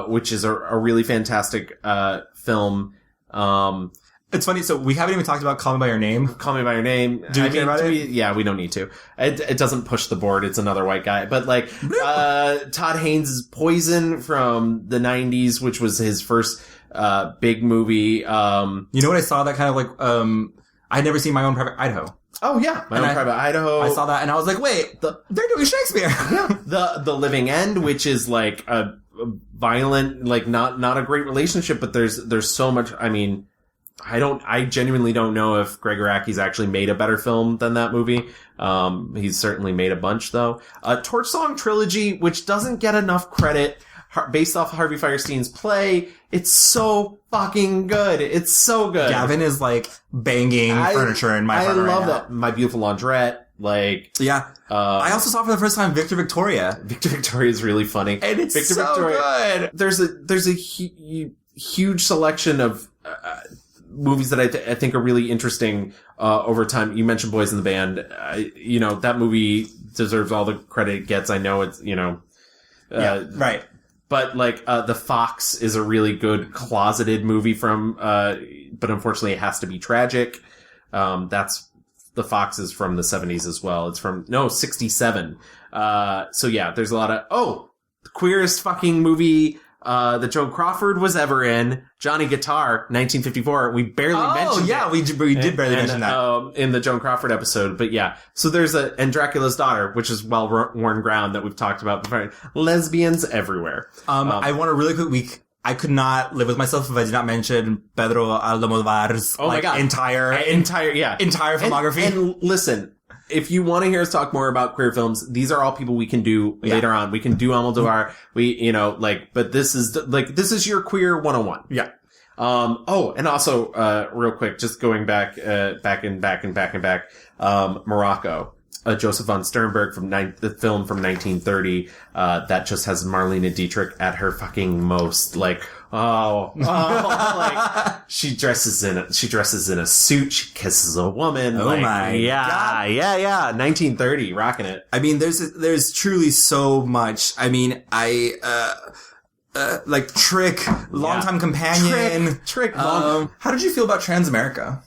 Speaker 2: which is a really fantastic, film.
Speaker 1: It's funny. So we haven't even talked about Call Me By Your Name.
Speaker 2: Call Me By Your Name.
Speaker 1: Do we care about it?
Speaker 2: Yeah, we don't need to. It doesn't push the board. It's another white guy. But like, Todd Haynes' Poison from the 90s, which was his first, big movie. You know
Speaker 1: what I saw that kind of like, I'd never seen My Own Private Idaho.
Speaker 2: Oh yeah, My Own Private Idaho.
Speaker 1: I saw that and I was like, wait, they're doing Shakespeare.
Speaker 2: Yeah. The Living End, which is like a violent, like not a great relationship, but there's so much. I mean, I genuinely don't know if Greg Araki's actually made a better film than that movie. He's certainly made a bunch though. Torch Song Trilogy, which doesn't get enough credit, based off Harvey Fierstein's play. It's so fucking good. It's so good.
Speaker 1: Gavin is like banging furniture in my apartment.
Speaker 2: I love
Speaker 1: right now.
Speaker 2: that. My Beautiful Laundrette. Like,
Speaker 1: yeah. I also saw for the first time Victor Victoria.
Speaker 2: Victor Victoria is really funny.
Speaker 1: And it's
Speaker 2: Victor
Speaker 1: so
Speaker 2: Victoria,
Speaker 1: good.
Speaker 2: There's a huge selection of movies that I think are really interesting over time. You mentioned Boys in the Band. That movie deserves all the credit it gets. I know it's,
Speaker 1: right.
Speaker 2: But like The Fox is a really good closeted movie but unfortunately it has to be tragic. The Fox is from the 70s as well. It's from 67. So yeah, there's a lot of the queerest fucking movie that Joan Crawford was ever in, Johnny Guitar, 1954. We barely mentioned it.
Speaker 1: we did barely mention that
Speaker 2: in the Joan Crawford episode. But yeah, so there's and Dracula's Daughter, which is well-worn ground that we've talked about before. Lesbians everywhere.
Speaker 1: I want a really quick week. I could not live with myself if I did not mention Pedro Almodovar's
Speaker 2: my God.
Speaker 1: entire filmography.
Speaker 2: And listen, if you want to hear us talk more about queer films, these are all people we can do later on. We can do Almodovar. But this is your queer 101.
Speaker 1: Yeah.
Speaker 2: And also, real quick, just going back, Morocco. Joseph von Sternberg the film from 1930, that just has Marlene Dietrich at her fucking most, like, she dresses in a suit, she kisses a woman.
Speaker 1: Oh my God.
Speaker 2: Yeah. 1930, rocking it.
Speaker 1: I mean, there's truly so much. I mean, like Trick, longtime companion.
Speaker 2: Trick.
Speaker 1: How did you feel about Transamerica?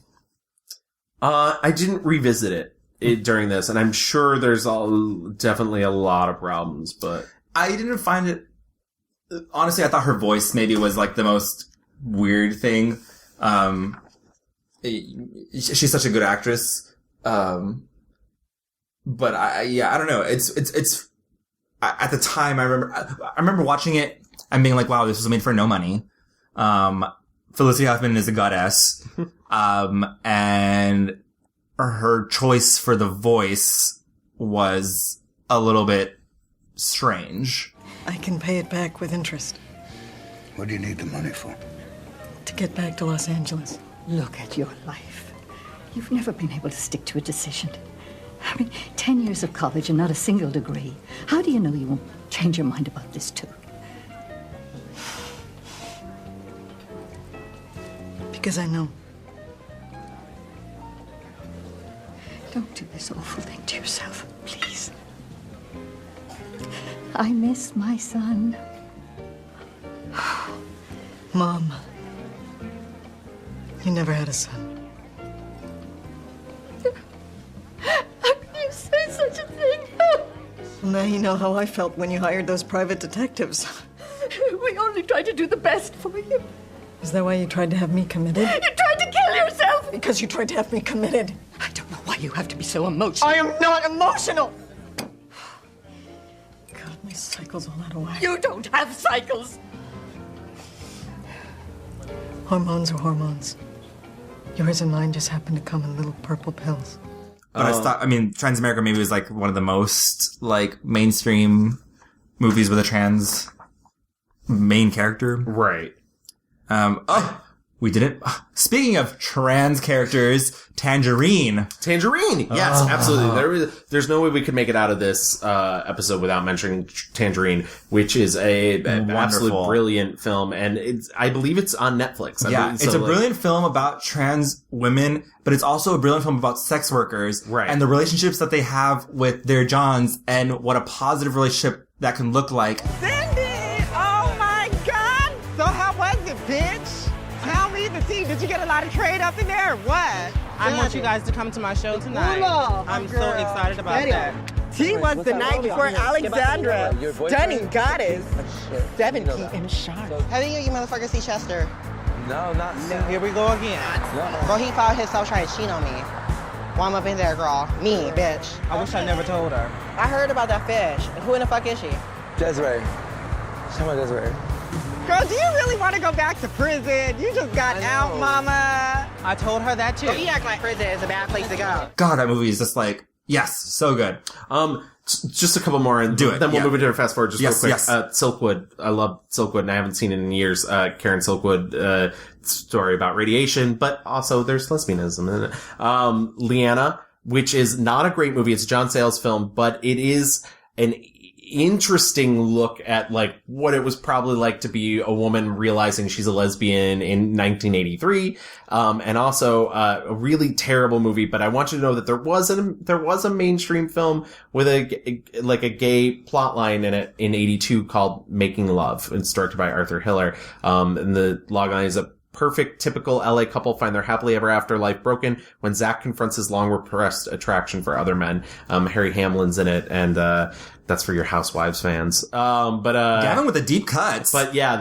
Speaker 2: I didn't revisit it during this, and I'm sure there's definitely a lot of problems, but
Speaker 1: I didn't find it. Honestly, I thought her voice maybe was like the most weird thing. She's such a good actress. But I don't know. It's at the time I remember watching it and being like, wow, this was made for no money. Felicity Huffman is a goddess. And her choice for the voice was a little bit strange.
Speaker 14: I can pay it back with interest.
Speaker 17: What do you need the money for?
Speaker 14: To get back to Los Angeles.
Speaker 16: Look at your life. You've never been able to stick to a decision. I mean, 10 years of college and not a single degree. How do you know you won't change your mind about this, too?
Speaker 14: Because I know.
Speaker 16: Don't do this awful thing to yourself, please. I miss my son.
Speaker 14: Mom, you never had a son.
Speaker 16: How can you say such a thing?
Speaker 14: Well, now you know how I felt when you hired those private detectives.
Speaker 16: We only tried to do the best for you.
Speaker 14: Is that why you tried to have me committed?
Speaker 16: You tried to kill yourself!
Speaker 14: Because you tried to have me committed.
Speaker 16: I don't know why you have to be so emotional.
Speaker 14: I am not emotional! God, my cycle's all out of whack.
Speaker 16: You don't have cycles!
Speaker 14: Hormones are hormones. Yours and mine just happen to come in little purple pills.
Speaker 1: But Transamerica maybe was like one of the most like mainstream movies with a trans main character.
Speaker 2: Right.
Speaker 1: We didn't. Speaking of trans characters, Tangerine.
Speaker 2: Yes, absolutely. There's no way we could make it out of this episode without mentioning Tangerine, which is a absolute brilliant film, and I believe it's on Netflix.
Speaker 1: It's a brilliant film about trans women, but it's also a brilliant film about sex workers,
Speaker 2: right? And
Speaker 1: the relationships that they have with their Johns, and what a positive relationship that can look like.
Speaker 11: Cindy! Oh my God! So how was it, bitch? Tell me the tea. Did you get a lot of trade up in there or what? I want you guys to come to my show tonight. I'm so excited about that. She was the night before Alexandra. Stunning goddess. 17 sharp.
Speaker 18: Have any of you motherfuckers see Chester?
Speaker 11: No, not so. Here we go again.
Speaker 18: Bro, he found himself trying to cheat on me. While I'm up in there, girl. Me, bitch.
Speaker 11: I wish I never told her.
Speaker 18: I heard about that fish. Who in the fuck is she?
Speaker 24: Desiree.
Speaker 18: Someone does weird.
Speaker 11: Girl, do you really want to go back to prison? You just got out, mama.
Speaker 18: I told her that too. You act like prison is a bad place to go.
Speaker 1: God, that movie is just like, yes, so good.
Speaker 2: Just a couple more and
Speaker 1: do it.
Speaker 2: Then we'll move into our fast forward just real quick.
Speaker 1: Yes.
Speaker 2: Silkwood. I love Silkwood and I haven't seen it in years. Karen Silkwood, story about radiation, but also there's lesbianism in it. Leanna, which is not a great movie. It's a John Sayles film, but it is an interesting look at like what it was probably like to be a woman realizing she's a lesbian in 1983. And also, a really terrible movie, but I want you to know that there was a mainstream film with a gay plot line in it in 82 called Making Love. It's directed by Arthur Hiller. And the logline is a perfect, typical LA couple find their happily ever after life broken when Zach confronts his long repressed attraction for other men. Harry Hamlin's in it, and that's for your Housewives fans.
Speaker 1: Gavin with the deep cuts.
Speaker 2: But yeah,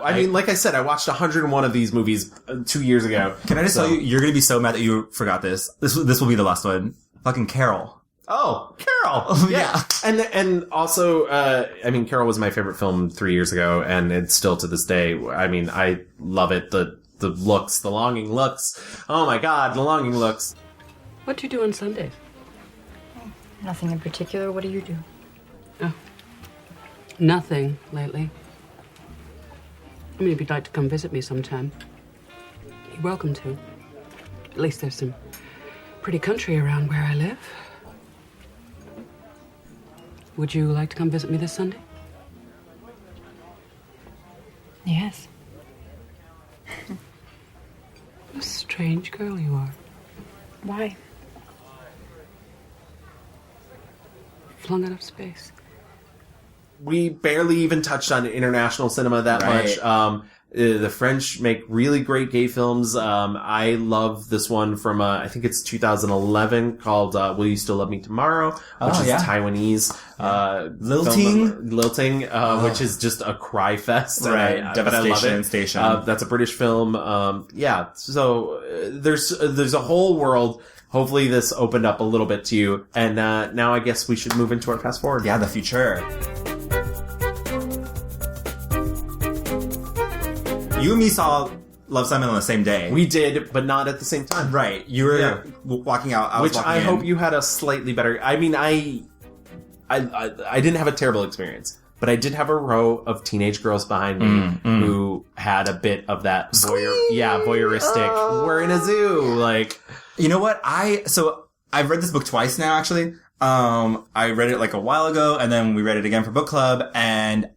Speaker 2: I mean, like I said, I watched 101 of these movies 2 years ago.
Speaker 1: Can I just tell you, you're gonna be so mad that you forgot this. This will be the last one. Fucking Carol.
Speaker 2: Oh, Carol! Yeah. And also, I mean, Carol was my favorite film 3 years ago, and it's still to this day. I mean, I love it. The looks, the longing looks. Oh my God, the longing looks.
Speaker 5: What do you do on Sundays?
Speaker 7: Nothing in particular. What do you do?
Speaker 5: Oh, nothing lately. I mean, if you'd like to come visit me sometime, you're welcome to. At least there's some pretty country around where I live. Would you like to come visit me this Sunday?
Speaker 7: Yes.
Speaker 5: What a strange girl you are.
Speaker 7: Why?
Speaker 5: Flung out of space.
Speaker 2: We barely even touched on international cinema that much. The French make really great gay films. I love this one from, I think it's 2011 called, Will You Still Love Me Tomorrow? Which is Taiwanese. Lilting, which is just a cry fest.
Speaker 1: Right. Devastation Station.
Speaker 2: That's a British film. So, there's a whole world. Hopefully this opened up a little bit to you. And, now I guess we should move into our fast forward.
Speaker 1: Yeah, the future. You and me saw Love, Simon on the same day.
Speaker 2: We did, but not at the same time.
Speaker 1: Right. You were walking out. I was
Speaker 2: Which
Speaker 1: walking
Speaker 2: I
Speaker 1: in.
Speaker 2: hope you had a slightly better... I mean, I didn't have a terrible experience, but I did have a row of teenage girls behind me who had a bit of that voyeuristic, we're in a zoo, like...
Speaker 1: You know what? I've read this book twice now, actually. I read it like a while ago, and then we read it again for book club, and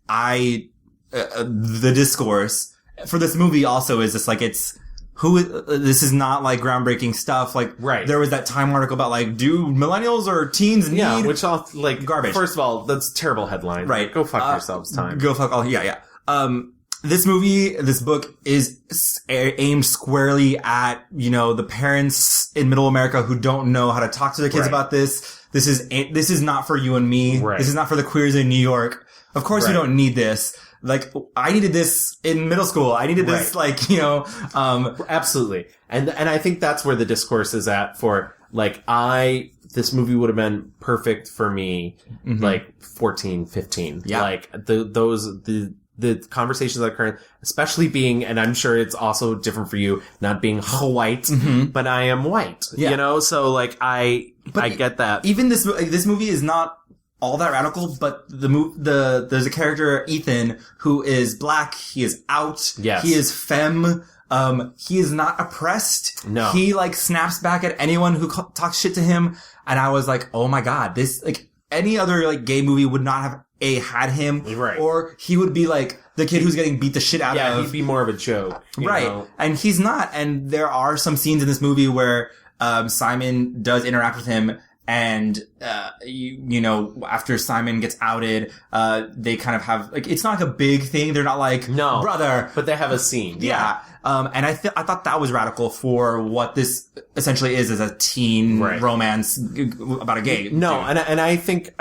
Speaker 1: the discourse for this movie also is just like, this is not like groundbreaking stuff. Like, there was that Time article about like, do millennials or teens need...
Speaker 2: Yeah, which all, like,
Speaker 1: garbage.
Speaker 2: First of all, that's a terrible headline.
Speaker 1: Right.
Speaker 2: Go fuck yourselves, Time.
Speaker 1: Go fuck all, yeah. This book is aimed squarely at, the parents in middle America who don't know how to talk to their kids about this. This is not for you and me. Right. This is not for the queers in New York. Of course we don't need this. Like, I needed this in middle school. I needed this,
Speaker 2: absolutely. And I think that's where the discourse is at for, like, this movie would have been perfect for me, like, 14, 15. Yeah. Like, the conversations that occur, especially being, and I'm sure it's also different for you, not being white, but I am white. Yeah. So, like, I get that.
Speaker 1: Even this movie is not all that radical, but there's a character, Ethan, who is black. He is out.
Speaker 2: Yes.
Speaker 1: He is femme. He is not oppressed.
Speaker 2: No.
Speaker 1: He snaps back at anyone who talks shit to him. And I was like, oh my God, this, any other gay movie would not have had him.
Speaker 2: Right.
Speaker 1: Or he would be the kid who's getting beat the shit out of.
Speaker 2: Yeah, he'd be more of a joke.
Speaker 1: Right.
Speaker 2: know?
Speaker 1: And he's not. And there are some scenes in this movie where, Simon does interact with him. And, after Simon gets outed, they kind of have, it's not a big thing. They're not no, brother.
Speaker 2: But they have a scene.
Speaker 1: Yeah. And I thought that was radical for what this essentially is as a teen romance about a gay.
Speaker 2: No,
Speaker 1: dude.
Speaker 2: and I think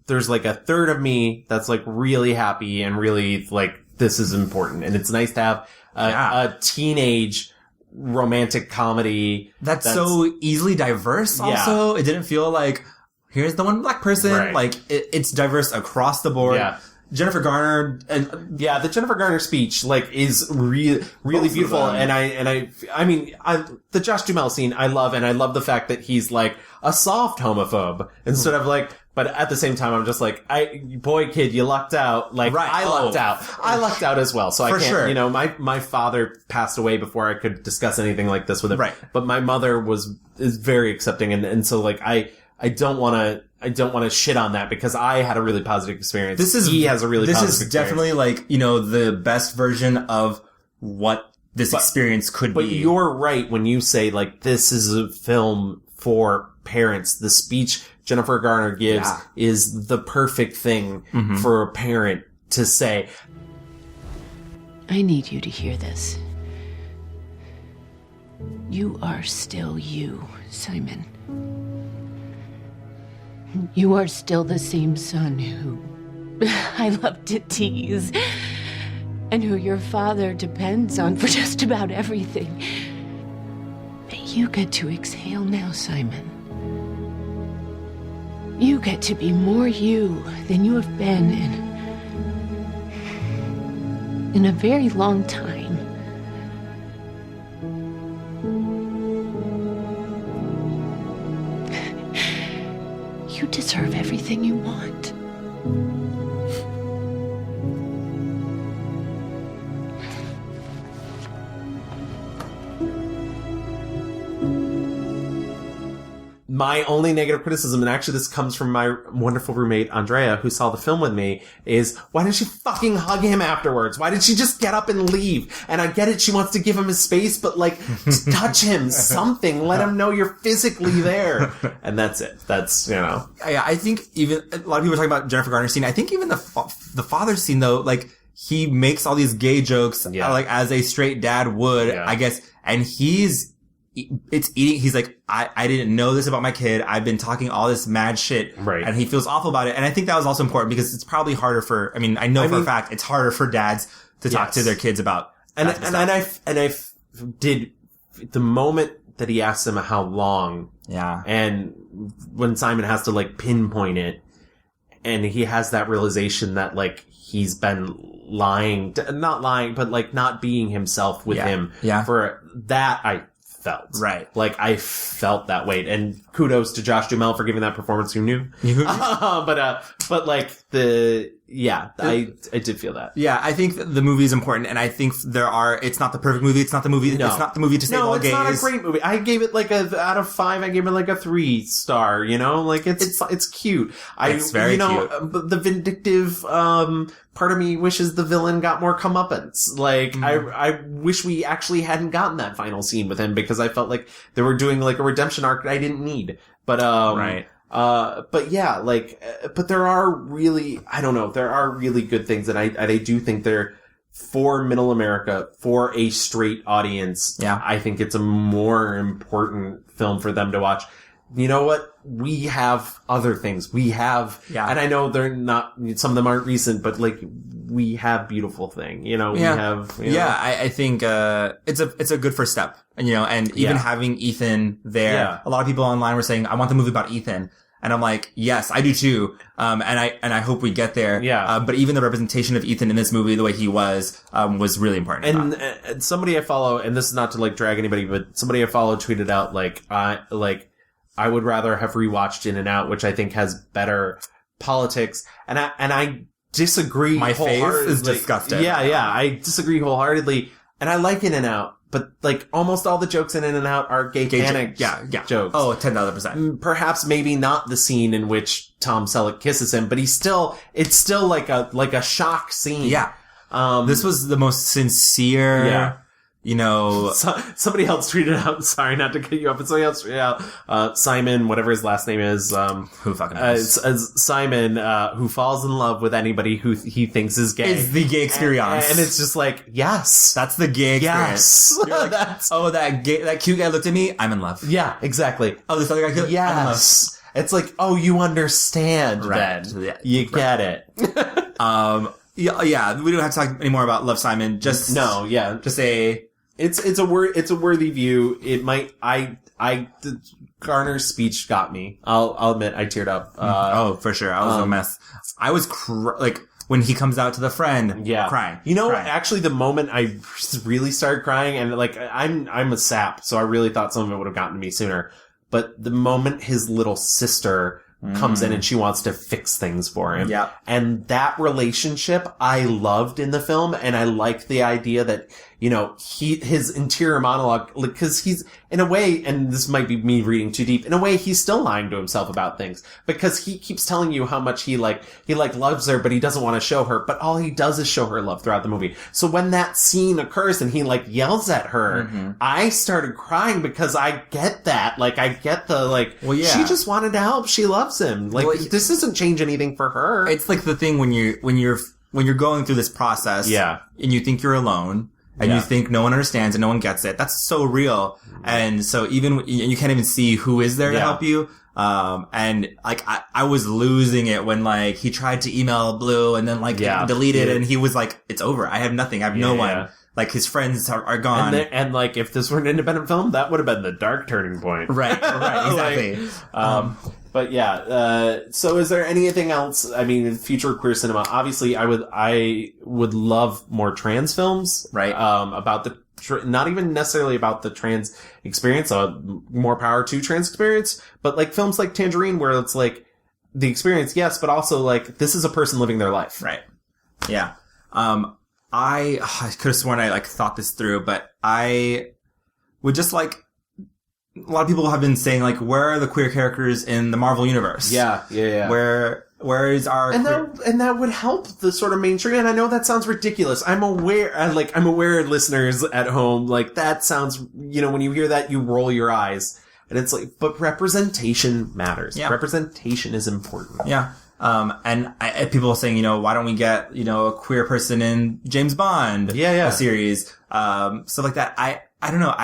Speaker 2: there's a third of me that's really happy and really this is important. And it's nice to have a teenage romantic comedy
Speaker 1: that's so easily diverse. Also, it didn't feel like here's the one black person. Right. It's diverse across the board.
Speaker 2: Yeah.
Speaker 1: Jennifer Garner and
Speaker 2: the Jennifer Garner speech is really beautiful. And I mean, the Josh Duhamel scene I love, and I love the fact that he's like a soft homophobe instead of like. But at the same time, I'm just like, boy, kid, you lucked out. Like, right. I lucked out. I lucked out as well. So I can't,
Speaker 1: sure.
Speaker 2: You know, my father passed away before I could discuss anything like this with him.
Speaker 1: Right.
Speaker 2: But my mother is very accepting. And so like, I don't want to shit on that because I had a really positive experience. He has a really positive experience. This is
Speaker 1: definitely like, you know, the best version of what this experience could be.
Speaker 2: But you're right when you say like, this is a film for parents. The speech Jennifer Garner gives is the perfect thing for a parent to say.
Speaker 19: I need you to hear this. You are still you, Simon. You are still the same son who I love to tease, and who your father depends on for just about everything. But you get to exhale now, Simon. You get to be more you than you have been in a very long time. You deserve everything you want.
Speaker 2: My only negative criticism, and actually this comes from my wonderful roommate, Andrea, who saw the film with me, is why didn't she fucking hug him afterwards? Why did she just get up and leave? And I get it, she wants to give him his space, but like, touch him, something, let him know you're physically there. And that's it. That's, you know.
Speaker 1: Yeah, I think even, a lot of people are talking about Jennifer Garner's scene. I think even the father's scene though, like, he makes all these gay jokes, like, as a straight dad would, I guess, and he's like, I didn't know this about my kid. I've been talking all this mad shit.
Speaker 2: Right.
Speaker 1: And he feels awful about it. And I think that was also important because it's probably harder for, I know for a fact, it's harder for dads to talk to their kids about.
Speaker 2: And I did, the moment that he asks him how long.
Speaker 1: Yeah.
Speaker 2: And when Simon has to like pinpoint it and he has that realization that like he's been not lying, but like not being himself with him.
Speaker 1: Yeah.
Speaker 2: For that, I felt.
Speaker 1: Right.
Speaker 2: Like, I felt that weight. And kudos to Josh Duhamel for giving that performance. Who knew? But like, I did feel that.
Speaker 1: Yeah, I think the movie is important, and I think it's not the perfect movie. It's not the movie. No. It's not the movie to save all gays.
Speaker 2: No, it's not a great movie. I gave it like out of 5, I gave it like a 3-star, you know? Like, it's cute.
Speaker 1: It's very cute.
Speaker 2: But the vindictive, part of me wishes the villain got more comeuppance. Like, I wish we actually hadn't gotten that final scene with him because I felt like they were doing like a redemption arc that I didn't need. But,
Speaker 1: right.
Speaker 2: But yeah, like, but there are really, I don't know, there are really good things, and I do think they're for middle America, for a straight audience.
Speaker 1: Yeah.
Speaker 2: I think it's a more important film for them to watch. You know what? We have other things. We have, and I know they're not, some of them aren't recent, but like, we have Beautiful Thing, you know, we have, you know.
Speaker 1: I think, it's a good first step, and you know, and even having Ethan there, a lot of people online were saying, I want the movie about Ethan. And I'm like, yes, I do too. And I hope we get there.
Speaker 2: Yeah.
Speaker 1: But even the representation of Ethan in this movie, the way he was really important.
Speaker 2: And somebody I follow, and this is not to like drag anybody, but somebody I follow tweeted out I would rather have rewatched In and Out, which I think has better politics. And I disagree.
Speaker 1: My face is disgusting.
Speaker 2: Yeah. I disagree wholeheartedly. And I like In and Out. But, like, almost all the jokes in and Out are gay panic jokes.
Speaker 1: Oh, 10,000%.
Speaker 2: Perhaps maybe not the scene in which Tom Selleck kisses him, but it's still like a shock scene.
Speaker 1: Yeah. This was the most sincere, you know.
Speaker 2: Somebody else tweeted out, sorry not to cut you off, but somebody else tweeted out, Simon, whatever his last name is,
Speaker 1: who fucking knows?
Speaker 2: Simon, who falls in love with anybody who he thinks is gay.
Speaker 1: Is the gay experience.
Speaker 2: And it's just like, yes.
Speaker 1: That's the gay experience.
Speaker 2: Yes.
Speaker 1: Like, that cute guy looked at me, I'm in love.
Speaker 2: Yeah, exactly.
Speaker 1: Oh, this other guy,
Speaker 2: yes.
Speaker 1: I'm in love.
Speaker 2: It's like, oh, you understand then.
Speaker 1: Yeah.
Speaker 2: You get it.
Speaker 1: Yeah, we don't have to talk anymore about Love, Simon. Just say
Speaker 2: it's a worthy view. It might, the Garner's speech got me. I'll admit I teared up.
Speaker 1: For sure. I was a mess. I was when he comes out to the friend, crying.
Speaker 2: You know,
Speaker 1: crying.
Speaker 2: actually, the moment I really started crying, and like I'm a sap, so I really thought some of it would have gotten to me sooner. But the moment his little sister comes in and she wants to fix things for him, and that relationship I loved in the film, and I liked the idea that, you know, his interior monologue, because he's, in a way, and this might be me reading too deep, in a way, he's still lying to himself about things, because he keeps telling you how much he loves her, but he doesn't want to show her, but all he does is show her love throughout the movie. So when that scene occurs and he, like, yells at her, I started crying because I get that. Like, I get the, like, she just wanted to help. She loves him. Like, this doesn't change anything for her.
Speaker 1: It's like the thing when you're going through this process, and you think you're alone, and you think no one understands and no one gets it. That's so real. And so even, you can't even see who is there to help you. And like, I was losing it when like, he tried to email Blue and then like, delete it, and he was like, it's over. I have nothing. I have no one. Like, his friends are gone.
Speaker 2: And like, if this were an independent film, that would have been the dark turning point.
Speaker 1: Right, exactly.
Speaker 2: But yeah, so is there anything else? I mean, in future queer cinema, obviously I would love more trans films.
Speaker 1: Right.
Speaker 2: About the, not even necessarily about the trans experience, more power to trans experience, but like films like Tangerine, where it's like, the experience, yes, but also like, this is a person living their life.
Speaker 1: Right. Yeah. I could have sworn I like thought this through, but I would just like, a lot of people have been saying like, where are the queer characters in the Marvel universe?
Speaker 2: Yeah.
Speaker 1: Where is our
Speaker 2: and that would help the sort of mainstream. And I know that sounds ridiculous. I'm aware listeners at home, like that sounds, you know, when you hear that, you roll your eyes, and it's like, but representation matters. Yeah. Representation is important.
Speaker 1: Yeah. And people are saying, you know, why don't we get, you know, a queer person in James Bond? A series. Stuff like that. I don't know.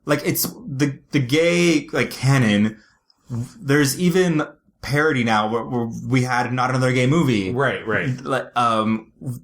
Speaker 1: Like, it's the gay, like, canon. There's even parody now where we had Not Another Gay Movie.
Speaker 2: Right.
Speaker 1: Like,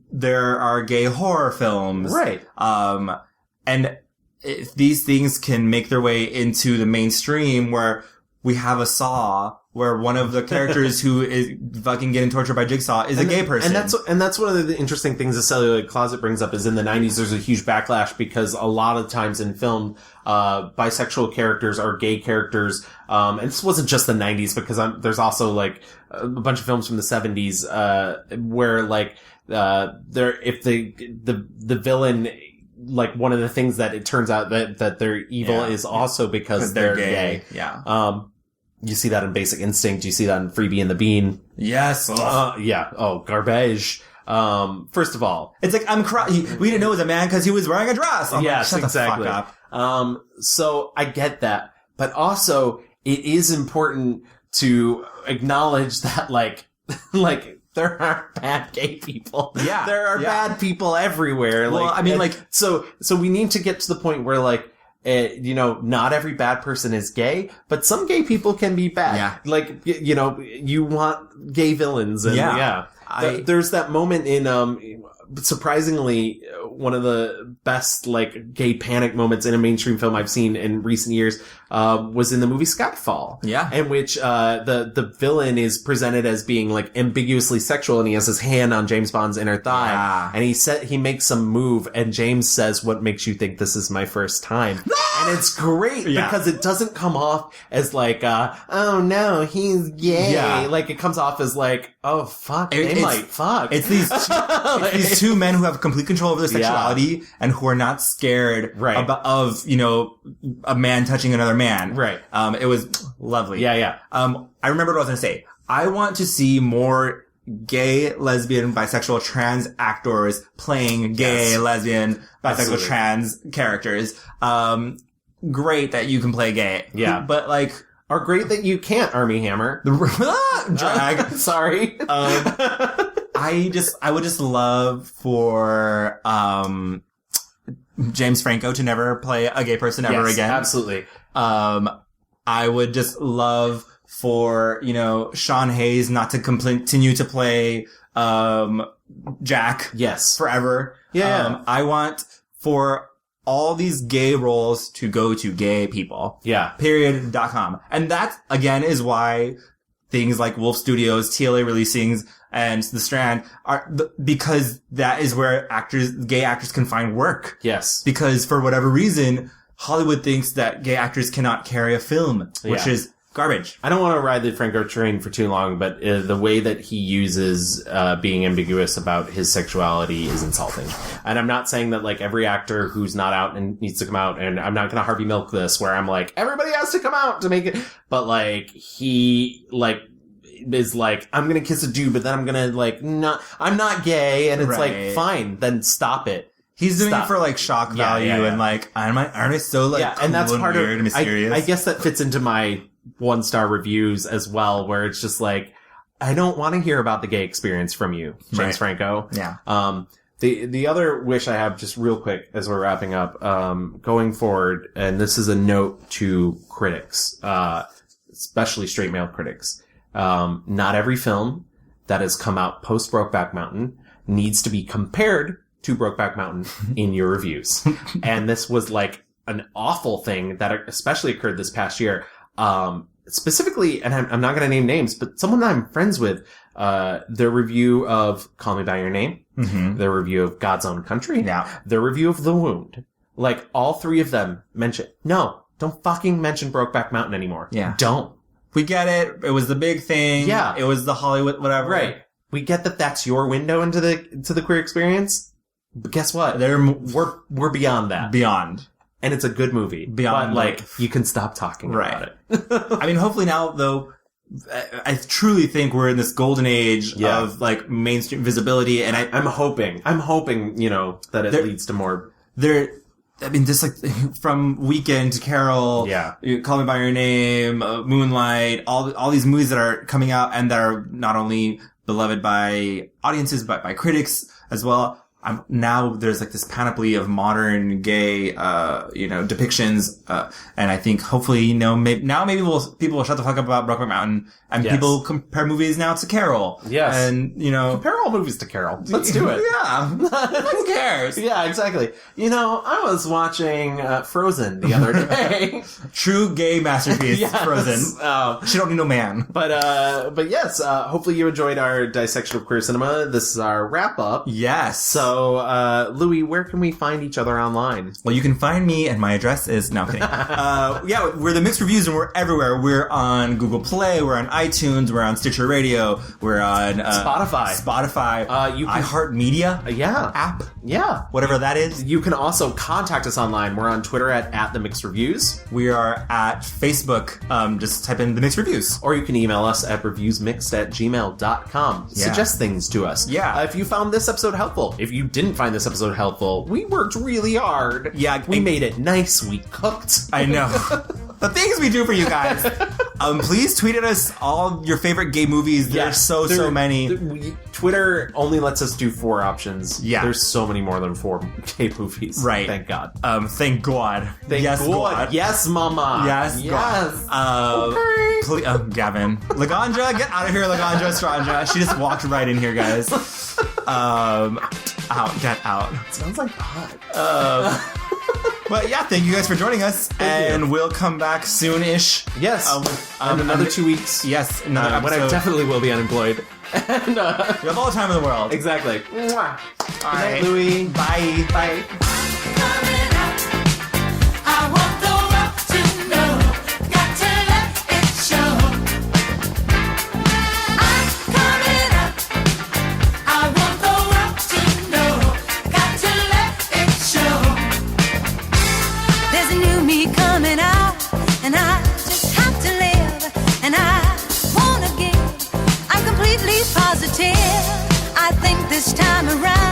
Speaker 1: there are gay horror films.
Speaker 2: Right.
Speaker 1: And if these things can make their way into the mainstream, where we have a Saw, where one of the characters who is fucking getting tortured by Jigsaw is a gay person.
Speaker 2: And that's one of the interesting things the Celluloid Closet brings up, is in the 90s there's a huge backlash, because a lot of times in film, bisexual characters are gay characters. And this wasn't just the 90s, because there's also like a bunch of films from the 70s, where like, if the villain, like one of the things that it turns out that they're evil is also because they're gay.
Speaker 1: Yeah.
Speaker 2: You see that in Basic Instinct. You see that in Freebie and the Bean.
Speaker 1: Yes.
Speaker 2: Garbage. First of all,
Speaker 1: it's like, I'm crying. We didn't know it was a man because he was wearing a dress.
Speaker 2: Yes, exactly.
Speaker 1: The fuck up.
Speaker 2: So I get that, but also it is important to acknowledge that, like, there are bad gay people.
Speaker 1: Yeah.
Speaker 2: There are bad people everywhere.
Speaker 1: Well,
Speaker 2: like,
Speaker 1: I mean, like,
Speaker 2: so we need to get to the point where, like, you know, not every bad person is gay, but some gay people can be bad.
Speaker 1: Yeah.
Speaker 2: Like, you know, you want gay villains. And there's that moment in, surprisingly, one of the best, like, gay panic moments in a mainstream film I've seen in recent years, was in the movie Skyfall.
Speaker 1: Yeah.
Speaker 2: In which, the villain is presented as being, like, ambiguously sexual, and he has his hand on James Bond's inner thigh.
Speaker 1: Yeah.
Speaker 2: And he makes some move, and James says, "What makes you think this is my first time?" And it's great, because it doesn't come off as like, oh no, he's gay.
Speaker 1: Yeah.
Speaker 2: Like, it comes off as like, oh fuck, they might fuck.
Speaker 1: It's these two men who have complete control over their sexuality and who are not scared of, you know, a man touching another man.
Speaker 2: Right.
Speaker 1: It was lovely.
Speaker 2: Yeah.
Speaker 1: I remember what I was going to say. I want to see more gay, lesbian, bisexual, trans actors playing gay, lesbian, bisexual, trans characters. Great that you can play gay.
Speaker 2: Yeah.
Speaker 1: But like,
Speaker 2: or great that you can't, Armie Hammer.
Speaker 1: Drag.
Speaker 2: Sorry.
Speaker 1: I would just love for, James Franco to never play a gay person ever again.
Speaker 2: Absolutely.
Speaker 1: I would just love for, you know, Sean Hayes not to continue to play, Jack.
Speaker 2: Yes.
Speaker 1: Forever.
Speaker 2: Yeah.
Speaker 1: I want for all these gay roles to go to gay people.
Speaker 2: Yeah.
Speaker 1: Period.com. And that, again, is why things like Wolf Studios, TLA releasing, and The Strand because that is where gay actors can find work.
Speaker 2: Yes.
Speaker 1: Because for whatever reason, Hollywood thinks that gay actors cannot carry a film, which is garbage.
Speaker 2: I don't want to ride the Franco train for too long, but the way that he uses being ambiguous about his sexuality is insulting. And I'm not saying that like every actor who's not out and needs to come out, and I'm not going to Harvey Milk this where I'm like, everybody has to come out to make it. But like he like is like, I'm going to kiss a dude, but then I'm going to like, I'm not gay. And it's like, fine, then stop it.
Speaker 1: He's doing it for like shock value and like, aren't I so like cool
Speaker 2: and that's part
Speaker 1: weird
Speaker 2: of
Speaker 1: and mysterious?
Speaker 2: I guess that fits into my 1-star reviews as well, where it's just like, I don't want to hear about the gay experience from you, James Franco.
Speaker 1: Yeah.
Speaker 2: The other wish I have, just real quick as we're wrapping up, going forward, and this is a note to critics, especially straight male critics. Not every film that has come out post Brokeback Mountain needs to be compared to Brokeback Mountain in your reviews. And this was like an awful thing that especially occurred this past year. Specifically, and I'm not going to name names, but someone I'm friends with, their review of Call Me By Your Name, their review of God's Own Country, their review of The Wound, like all three of them don't fucking mention Brokeback Mountain anymore.
Speaker 1: Yeah.
Speaker 2: Don't.
Speaker 1: We get it. It was the big thing.
Speaker 2: Yeah.
Speaker 1: It was the Hollywood, whatever.
Speaker 2: Right. We get that that's your window into the queer experience. But guess what? We're beyond that.
Speaker 1: Beyond.
Speaker 2: And it's a good movie.
Speaker 1: Beyond,
Speaker 2: but, like, you can stop talking about it.
Speaker 1: I mean, hopefully now, though, I truly think we're in this golden age of, like, mainstream visibility, and I'm hoping,
Speaker 2: you know, that it leads to more.
Speaker 1: I mean, just like, from Weekend to Carol, Call Me By Your Name, Moonlight, all these movies that are coming out and that are not only beloved by audiences, but by critics as well. Now there's like this panoply of modern gay, depictions, and I think hopefully, maybe people will shut the fuck up about Brokeback Mountain, and people compare movies now to Carol.
Speaker 2: Yes.
Speaker 1: And,
Speaker 2: compare all movies to Carol. Let's do it.
Speaker 1: Yeah. Who cares?
Speaker 2: Yeah, exactly. I was watching, Frozen the other day.
Speaker 1: True gay masterpiece,
Speaker 2: yes.
Speaker 1: Frozen. She don't need no man.
Speaker 2: But yes, hopefully you enjoyed our dissection of queer cinema. This is our wrap up.
Speaker 1: Yes.
Speaker 2: So, Louie, where can we find each other online?
Speaker 1: Well, you can find me, and my address is no kidding. We're the Mixed Reviews, and we're everywhere. We're on Google Play, we're on iTunes, we're on Stitcher Radio, we're on Spotify, iHeartMedia app, whatever that is.
Speaker 2: You can also contact us online. We're on Twitter at The Mixed Reviews.
Speaker 1: We are at Facebook. Just type in The Mixed Reviews,
Speaker 2: or you can email us at reviewsmixed@gmail.com. Suggest things to us. If you found this episode helpful, if you didn't find this episode helpful, we worked really hard. We made it nice. We cooked.
Speaker 1: I know. The things we do for you guys. Please tweet at us all your favorite gay movies. There's so many.
Speaker 2: Twitter only lets us do 4 options.
Speaker 1: Yeah.
Speaker 2: There's so many more than 4 gay movies.
Speaker 1: Right.
Speaker 2: Thank God.
Speaker 1: Thank God.
Speaker 2: Thank God. Yes, mama.
Speaker 1: Yes, God. Please, Gavin. Laganja, get out of here, Laganja Stranja. She just walked right in here, guys. Get out.
Speaker 2: It sounds like pot.
Speaker 1: But yeah, thank you guys for joining us, and we'll come back soon-ish.
Speaker 2: Yes, in another 2 weeks.
Speaker 1: Yes, another episode.
Speaker 2: When I definitely will be unemployed. And
Speaker 1: we have all the time in the world.
Speaker 2: Exactly.
Speaker 1: Mwah.
Speaker 2: Good night, Louie.
Speaker 1: Bye.
Speaker 2: Bye.
Speaker 15: I think this time around